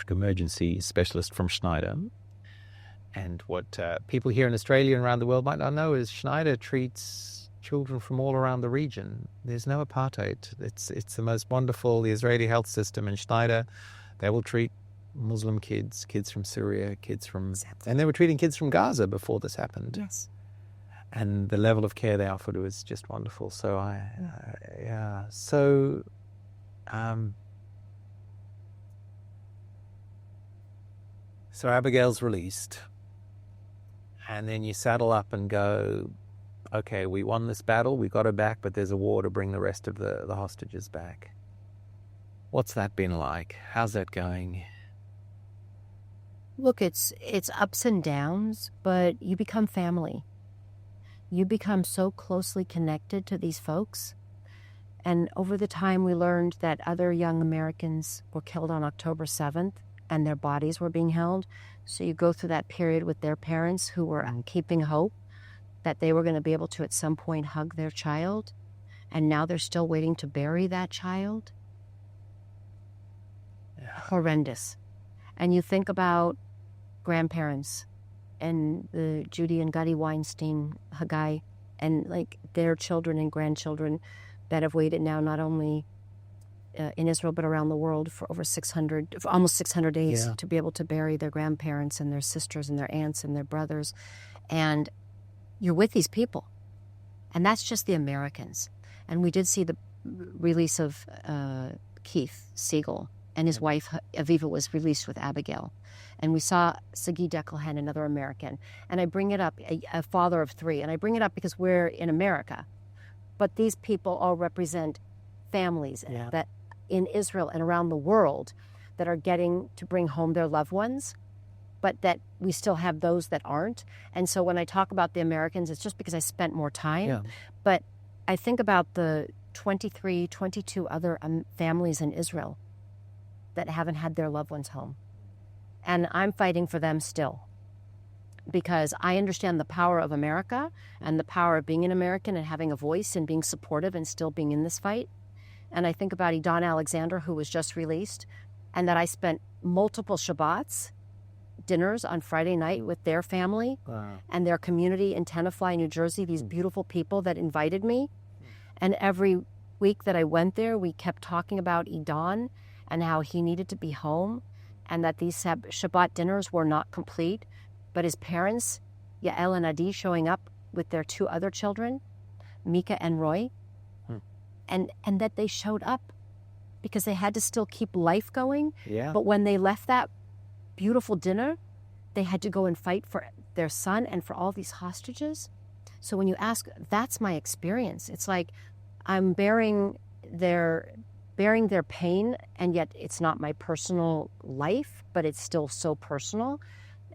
emergency specialist from Schneider. And what people here in Australia and around the world might not know is Schneider treats children from all around the region. There's no apartheid. It's the most wonderful, the Israeli health system. And Schneider, they will treat Muslim kids from Syria, and they were treating kids from Gaza before this happened. Yes. And the level of care they offered was just wonderful. So So Abigail's released. And then you saddle up and go, okay, we won this battle, we got her back, but there's a war to bring the rest of the hostages back. What's that been like? How's that going? Look, it's ups and downs, but you become family. You become so closely connected to these folks. And over the time, we learned that other young Americans were killed on October 7th, and their bodies were being held. So you go through that period with their parents who were keeping hope that they were going to be able to at some point hug their child. And now they're still waiting to bury that child. Yeah. Horrendous. And you think about grandparents and the Judy and Gutty Weinstein Haggai and like their children and grandchildren that have waited now not only in Israel but around the world for almost 600 days to be able to bury their grandparents and their sisters and their aunts and their brothers. And you're with these people. And that's just the Americans. And we did see the release of Keith Siegel, and his wife Aviva was released with Abigail. And we saw Sagi Deckelhen, another American. And I bring it up, a father of 3, and I bring it up because we're in America. But these people all represent families that in Israel and around the world that are getting to bring home their loved ones, but that we still have those that aren't. And so when I talk about the Americans, it's just because I spent more time. Yeah. But I think about the 23, 22 other families in Israel that haven't had their loved ones home. And I'm fighting for them still, because I understand the power of America and the power of being an American and having a voice and being supportive and still being in this fight. And I think about Idon Alexander, who was just released, and that I spent multiple Shabbats, dinners on Friday night with their family and their community in Tenafly, New Jersey, these beautiful people that invited me. And every week that I went there, we kept talking about Idon and how he needed to be home, and that these Shabbat dinners were not complete. But his parents, Yael and Adi, showing up with their 2 other children, Mika and Roy, and that they showed up because they had to still keep life going. Yeah. But when they left that beautiful dinner, they had to go and fight for their son and for all these hostages. So when you ask, that's my experience. It's like I'm bearing their pain, and yet it's not my personal life, but it's still so personal,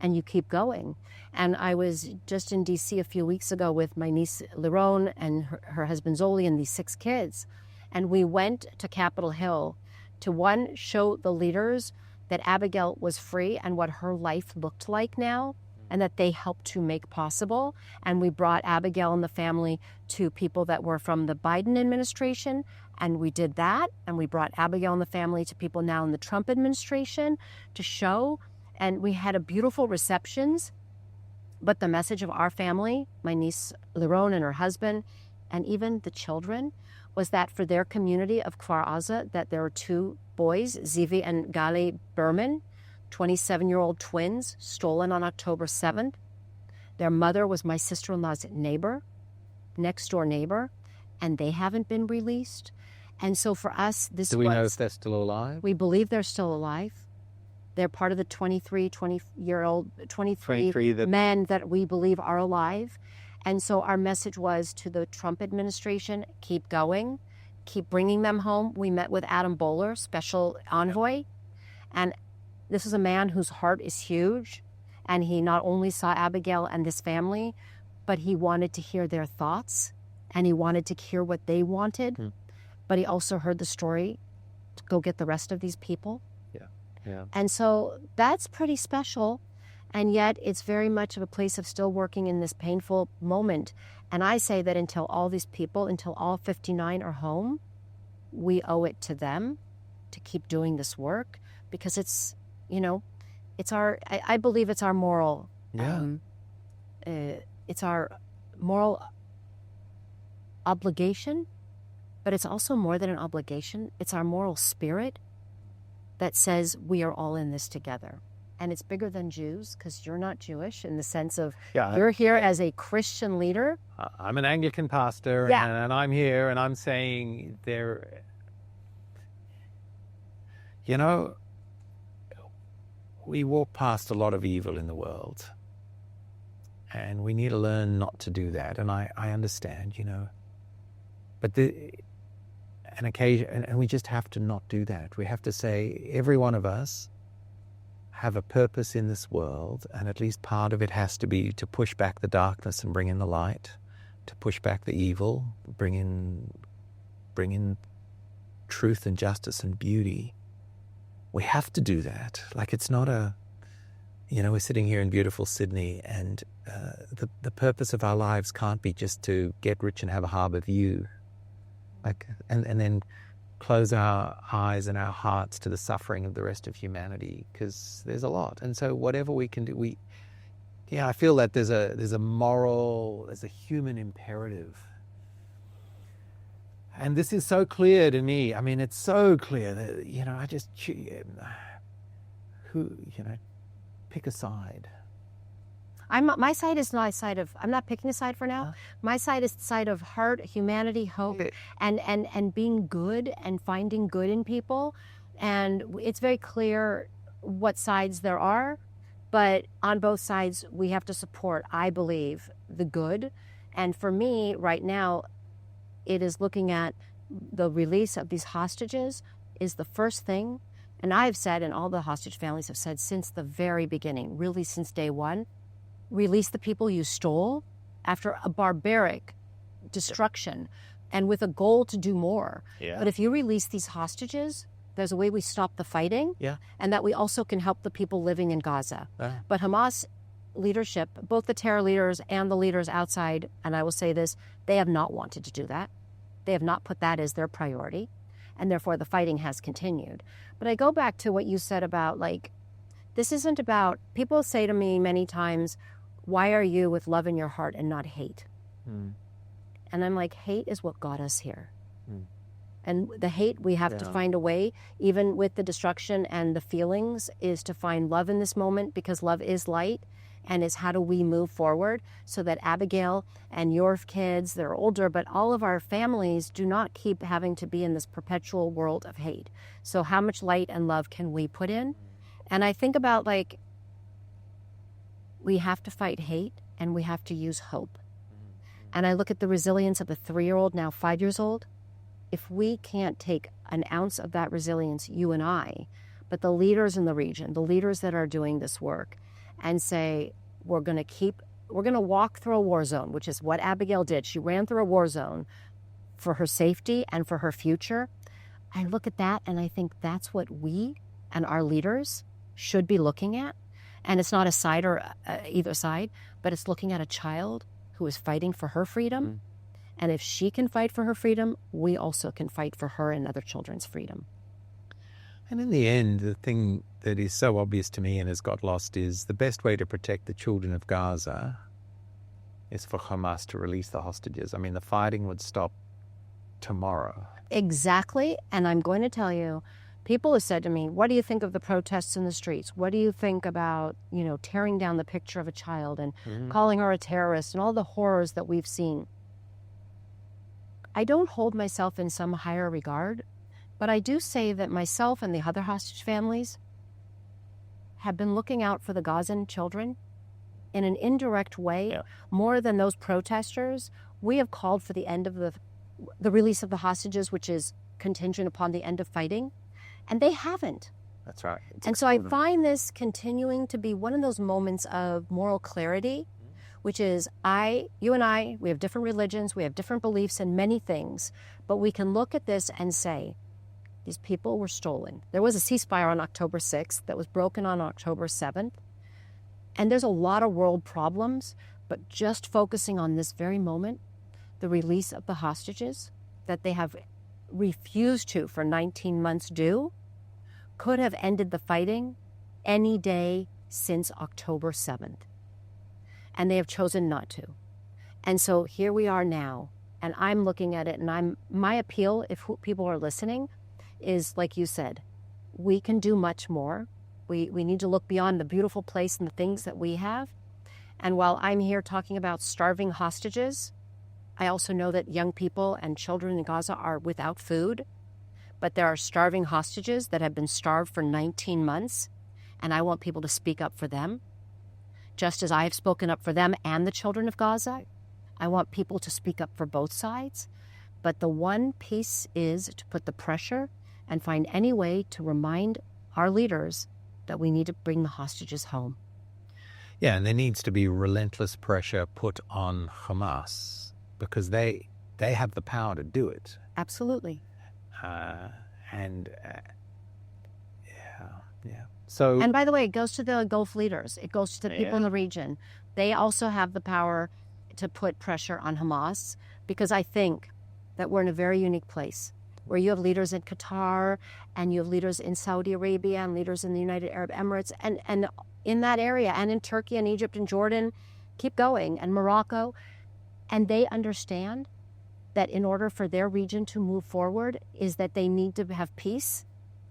and you keep going. And I was just in D.C. a few weeks ago with my niece Liron and her husband Zoli and these 6 kids, and we went to Capitol Hill to show the leaders that Abigail was free and what her life looked like now, and that they helped to make possible. And we brought Abigail and the family to people that were from the Biden administration, and we did that. And we brought Abigail and the family to people now in the Trump administration to show. And we had a beautiful receptions. But the message of our family, my niece Liron and her husband, and even the children, was that for their community of Kfar Aza, that there were 2 boys, Zivi and Gali Berman, 27-year-old twins, stolen on October 7th. Their mother was my sister-in-law's next door neighbor, and they haven't been released. And so for us, Do we know if they're still alive? We believe they're still alive. They're part of the 23 men that we believe are alive. And so our message was to the Trump administration, keep going, keep bringing them home. We met with Adam Bowler, special envoy, and this is a man whose heart is huge, and he not only saw Abigail and this family, but he wanted to hear their thoughts, and he wanted to hear what they wanted, but he also heard the story to go get the rest of these people. Yeah. And so that's pretty special, and yet it's very much of a place of still working in this painful moment. And I say that until all these people, until all 59 are home, we owe it to them to keep doing this work, because it's, it's I believe it's our moral, it's our moral obligation, but it's also more than an obligation. It's our moral spirit that says we are all in this together. And it's bigger than Jews, because you're not Jewish in the sense of you're here as a Christian leader. I'm an Anglican pastor, and I'm here, and I'm saying we walk past a lot of evil in the world, and we need to learn not to do that. And I understand, but an occasion, and we just have to not do that. We have to say, every one of us have a purpose in this world, and at least part of it has to be to push back the darkness and bring in the light, to push back the evil, bring in truth and justice and beauty. We have to do that. Like, it's not we're sitting here in beautiful Sydney, and the purpose of our lives can't be just to get rich and have a harbour view, and then close our eyes and our hearts to the suffering of the rest of humanity, because there's a lot. And so whatever we can do, Yeah, I feel that there's a moral, there's a human imperative. And this is so clear to me. I mean, it's so clear that, I just, pick a side. My side is not a side of, I'm not picking a side for now. My side is the side of heart, humanity, hope, and being good and finding good in people. And it's very clear what sides there are, but on both sides, we have to support, I believe, the good. And for me, right now, it is looking at the release of these hostages is the first thing. And I've said, and all the hostage families have said since the very beginning, really since day one, release the people you stole after a barbaric destruction and with a goal to do more. Yeah. But if you release these hostages, there's a way we stop the fighting, and that we also can help the people living in Gaza. But Hamas leadership, both the terror leaders and the leaders outside, and I will say this, they have not wanted to do that. They have not put that as their priority, and therefore the fighting has continued. But I go back to what you said about, this isn't about, people say to me many times, why are you with love in your heart and not hate? And I'm like, hate is what got us here. And the hate, we have to find a way, even with the destruction and the feelings, is to find love in this moment, because love is light, and is how do we move forward so that Abigail and your kids, they're older, but all of our families do not keep having to be in this perpetual world of hate. So how much light and love can we put in? And I think about, we have to fight hate and we have to use hope. And I look at the resilience of a 3-year-old, now 5 years old. If we can't take an ounce of that resilience, you and I, but the leaders in the region, the leaders that are doing this work, and say, we're going to walk through a war zone, which is what Abigail did. She ran through a war zone for her safety and for her future. I look at that and I think that's what we and our leaders should be looking at. And it's not a side or either side, but it's looking at a child who is fighting for her freedom. And if she can fight for her freedom, we also can fight for her and other children's freedom. And in the end, the thing that is so obvious to me and has got lost is the best way to protect the children of Gaza is for Hamas to release the hostages. I mean, the fighting would stop tomorrow. Exactly. And I'm going to tell you, people have said to me, what do you think of the protests in the streets? What do you think about, tearing down the picture of a child and calling her a terrorist and all the horrors that we've seen? I don't hold myself in some higher regard, but I do say that myself and the other hostage families have been looking out for the Gazan children in an indirect way, more than those protesters. We have called for the end of the release of the hostages, which is contingent upon the end of fighting, and they haven't. That's right. And so I find this continuing to be one of those moments of moral clarity, which is you and I, we have different religions, we have different beliefs in many things, but we can look at this and say, these people were stolen. There was a ceasefire on October 6th that was broken on October 7th. And there's a lot of world problems, but just focusing on this very moment, the release of the hostages that they have refused to for 19 months do, could have ended the fighting any day since October 7th. And they have chosen not to. And so here we are now, and I'm looking at it, and my appeal, if people are listening, is, like you said, we can do much more. We need to look beyond the beautiful place and the things that we have. And while I'm here talking about starving hostages, I also know that young people and children in Gaza are without food, but there are starving hostages that have been starved for 19 months, and I want people to speak up for them. Just as I have spoken up for them and the children of Gaza, I want people to speak up for both sides. But the one piece is to put the pressure and find any way to remind our leaders that we need to bring the hostages home. Yeah, and there needs to be relentless pressure put on Hamas because they have the power to do it. Absolutely. So, and by the way, it goes to the Gulf leaders. It goes to the people in the region. They also have the power to put pressure on Hamas, because I think that we're in a very unique place. where you have leaders in Qatar and you have leaders in Saudi Arabia and leaders in the United Arab Emirates and in that area and in Turkey and Egypt and Jordan, keep going, and Morocco. And they understand that in order for their region to move forward is that they need to have peace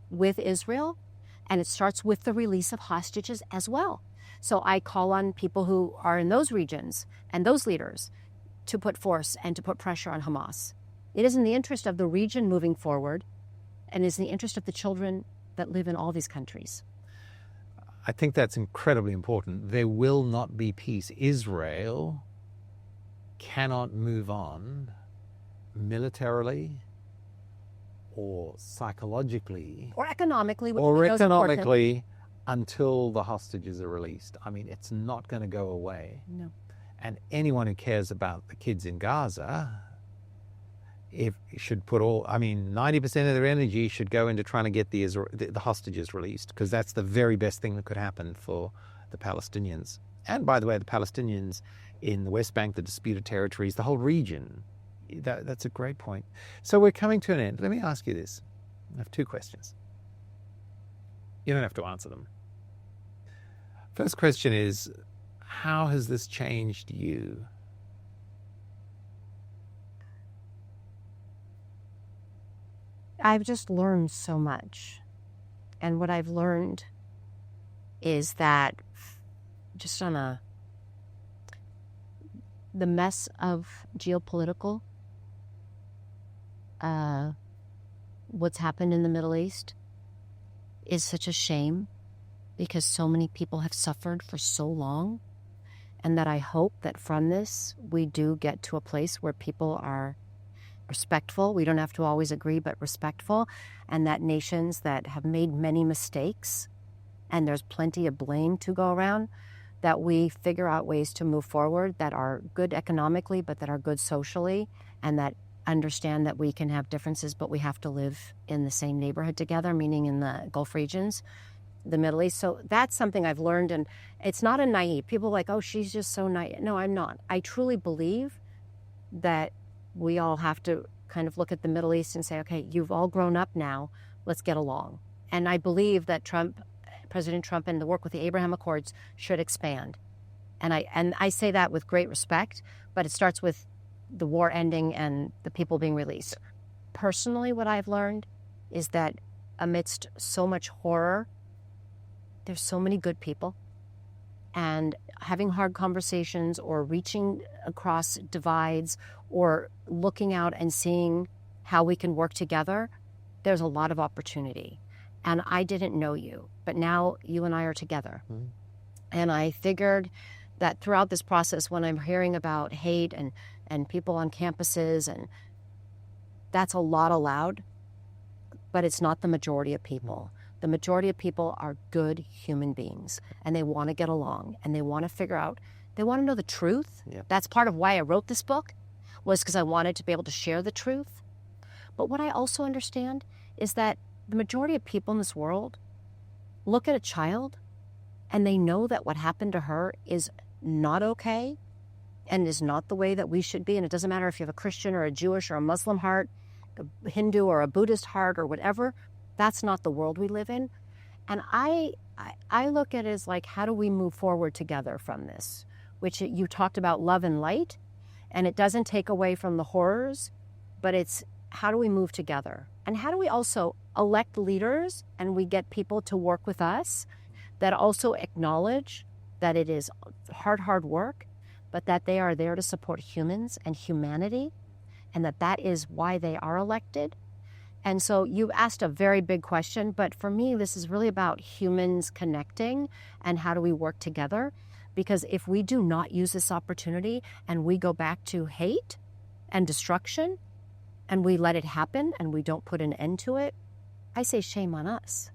with Israel. And it starts with the release of hostages as well. So I call on people who are in those regions and those leaders to put force and to put pressure on Hamas. It is in the interest of the region moving forward and is in the interest of the children that live in all these countries. I think that's incredibly important. There will not be peace. Israel cannot move on militarily or psychologically or economically, until the hostages are released. I mean, it's not going to go away. No. And anyone who cares about the kids in Gaza, should put 90% of their energy should go into trying to get the hostages released, because that's the very best thing that could happen for the Palestinians. And by the way, the Palestinians in the West Bank, the disputed territories, the whole region. That's a great point. So we're coming to an end. Let me ask you this. I have two questions. You don't have to answer them. First question is, how has this changed you? I've just learned so much. And what I've learned is that just on the mess of geopolitical, what's happened in the Middle East is such a shame, because so many people have suffered for so long, and that I hope that from this we do get to a place where people are respectful. We don't have to always agree, but respectful, and that nations that have made many mistakes, and there's plenty of blame to go around, that we figure out ways to move forward that are good economically, but that are good socially, and that understand that we can have differences, but we have to live in the same neighborhood together, meaning in the Gulf regions, the Middle East. So that's something I've learned, and it's not a naive. People are like, oh, she's just so naive. No, I'm not. I truly believe that we all have to kind of look at the Middle East and say, okay, you've all grown up now, let's get along. And I believe that President Trump and the work with the Abraham Accords should expand. And I say that with great respect, but it starts with the war ending and the people being released. Personally, what I've learned is that amidst so much horror, there's so many good people. And having hard conversations or reaching across divides or looking out and seeing how we can work together, there's a lot of opportunity. And I didn't know you, but now you and I are together. Mm-hmm. And I figured that throughout this process, when I'm hearing about hate and people on campuses, and that's a lot allowed, but it's not the majority of people. The majority of people are good human beings, and they want to get along, and they want to figure out, they want to know the truth. Yep. That's part of why I wrote this book, was because I wanted to be able to share the truth. But what I also understand is that the majority of people in this world look at a child and they know that what happened to her is not okay and is not the way that we should be. And it doesn't matter if you have a Christian or a Jewish or a Muslim heart, a Hindu or a Buddhist heart or whatever. That's not the world we live in. And I look at it as like, how do we move forward together from this? Which you talked about love and light, and it doesn't take away from the horrors, but it's how do we move together? And how do we also elect leaders and we get people to work with us that also acknowledge that it is hard work, but that they are there to support humans and humanity, and that is why they are elected. And so you asked a very big question, but for me, this is really about humans connecting and how do we work together? Because if we do not use this opportunity and we go back to hate and destruction and we let it happen and we don't put an end to it, I say shame on us.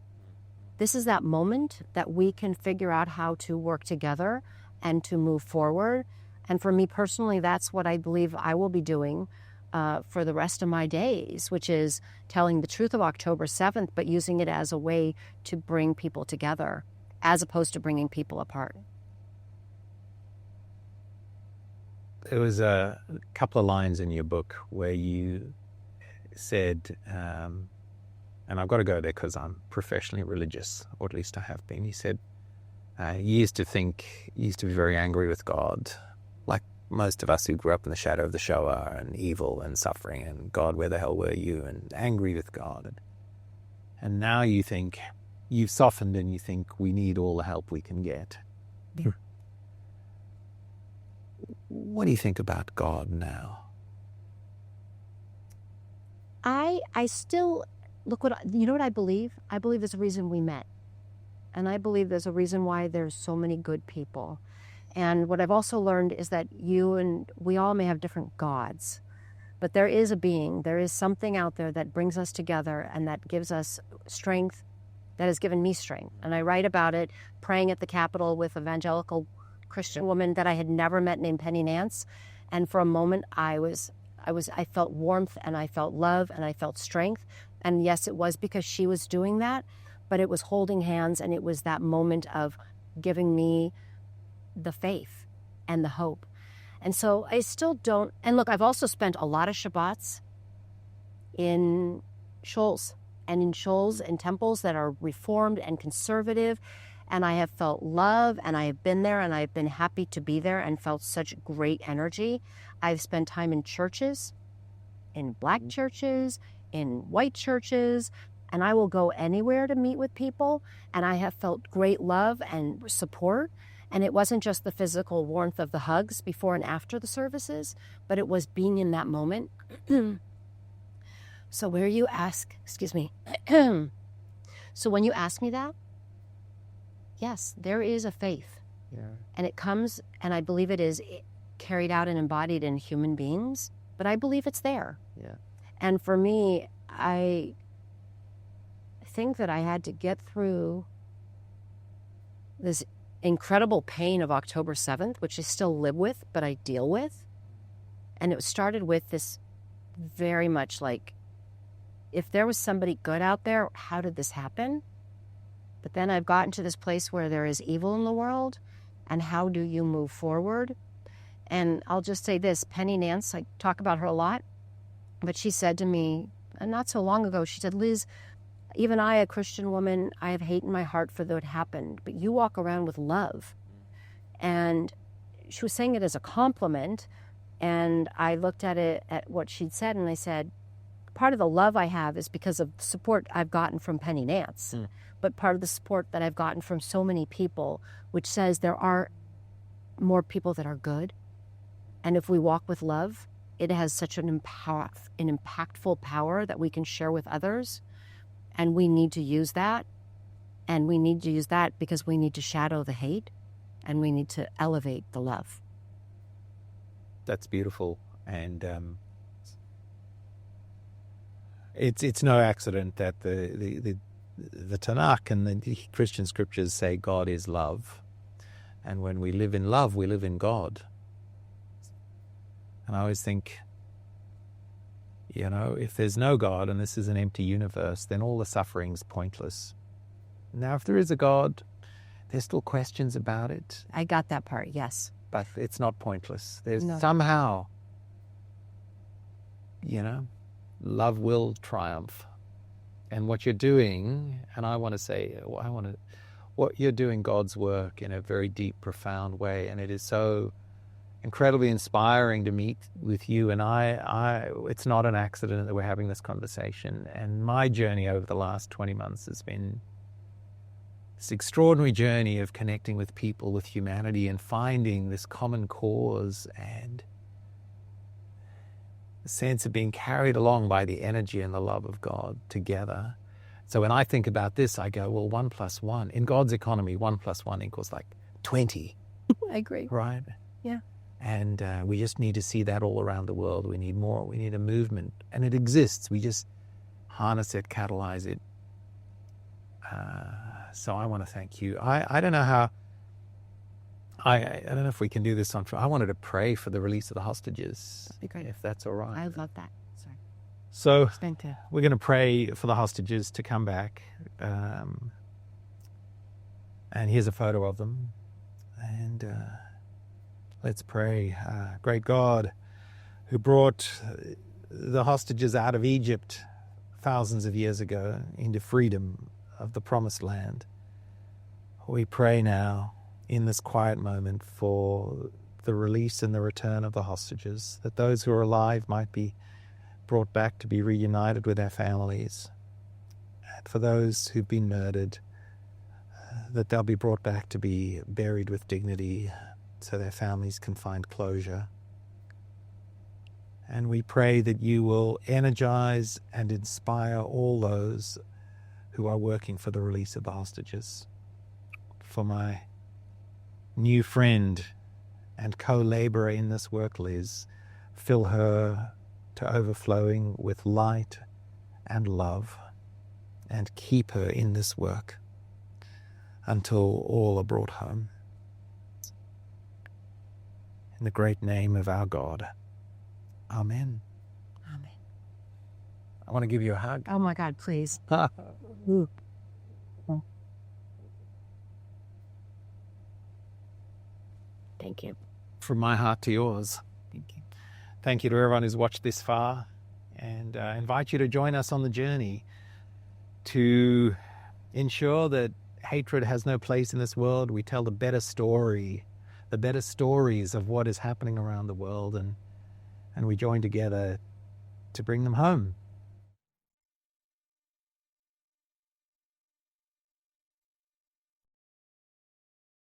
This is that moment that we can figure out how to work together and to move forward. And for me personally, that's what I believe I will be doing for the rest of my days, which is telling the truth of October 7th, but using it as a way to bring people together as opposed to bringing people apart. There was a couple of lines in your book where you said, and I've got to go there because I'm professionally religious, or at least I have been. He said, he used to be very angry with God, like most of us who grew up in the shadow of the Shoah and evil and suffering and God, where the hell were you? And angry with God. And now you think, you've softened and you think we need all the help we can get. Yeah. What do you think about God now? I still, you know what I believe? I believe there's a reason we met. And I believe there's a reason why there's so many good people. And what I've also learned is that you and we all may have different gods, but there is a being, there is something out there that brings us together and that gives us strength, that has given me strength. And I write about it, praying at the Capitol with evangelical Christian woman that I had never met named Penny Nance. And for a moment, I felt warmth and I felt love and I felt strength. And yes, it was because she was doing that, but it was holding hands and it was that moment of giving me the faith and the hope. And so I still don't, and look, I've also spent a lot of Shabbats in shoals and temples that are reformed and conservative. And I have felt love and I have been there and I've been happy to be there and felt such great energy. I've spent time in churches, in black churches, in white churches, and I will go anywhere to meet with people. And I have felt great love and support. And it wasn't just the physical warmth of the hugs before and after the services, but it was being in that moment. So where you ask, so when you ask me that, yes, there is a faith. Yeah. And it comes, and I believe it is carried out and embodied in human beings, but I believe it's there. Yeah. And for me, I think that I had to get through this incredible pain of October 7th, which I still live with, but I deal with. And it started with this very much like, if there was somebody good out there, how did this happen? But then I've gotten to this place where there is evil in the world, and how do you move forward? And I'll just say this, Penny Nance, I talk about her a lot, but she said to me, not so long ago, she said, Liz, even I, a Christian woman, I have hate in my heart for what happened, but you walk around with love. And she was saying it as a compliment, and I looked at it, at what she'd said, and I said, part of the love I have is because of the support I've gotten from Penny Nance, but part of the support that I've gotten from so many people, which says there are more people that are good. And if we walk with love, it has such an impactful power that we can share with others. And we need to use that. And we need to use that because we need to shadow the hate and we need to elevate the love. That's beautiful. And it's no accident that the Tanakh and the Christian scriptures say God is love. And when we live in love, we live in God. And I always think, you know, if there's no God and this is an empty universe, then all the suffering's pointless. Now, if there is a God, there's still questions about it. I got that part, yes. But it's not pointless. There's No. somehow, you know, love will triumph. And what you're doing, and I want to say, what you're doing God's work in a very deep, profound way. And it is so incredibly inspiring to meet with you. And it's not an accident that we're having this conversation. And my journey over the last 20 months has been this extraordinary journey of connecting with people, with humanity, and finding this common cause and a sense of being carried along by the energy and the love of God together. So when I think about this, I go, well, 1 + 1. In God's economy, 1 + 1 equals like 20. I agree. Right? Yeah. And we just need to see that all around the world. We need more. We need a movement. And it exists. We just harness it, catalyze it. So I want to thank you. I don't know how... I don't know if we can do this on... I wanted to pray for the release of the hostages. That'd be great. If that's all right. I love that. Sorry. So Thank you. we're going to pray for the hostages to come back. And here's a photo of them. And let's pray. Great God, who brought the hostages out of Egypt thousands of years ago into freedom of the promised land. We pray now in this quiet moment for the release and the return of the hostages, that those who are alive might be brought back to be reunited with their families, and for those who've been murdered, that they'll be brought back to be buried with dignity so their families can find closure. And we pray that you will energize and inspire all those who are working for the release of the hostages. For my new friend and co-laborer in this work, Liz, fill her to overflowing with light and love, and keep her in this work until all are brought home. In the great name of our God, Amen. Amen. I want to give you a hug. Oh my God, please. Thank you. From my heart to yours. Thank you. Thank you to everyone who's watched this far, and I invite you to join us on the journey to ensure that hatred has no place in this world. We tell the better story, the better stories of what is happening around the world, and we join together to bring them home.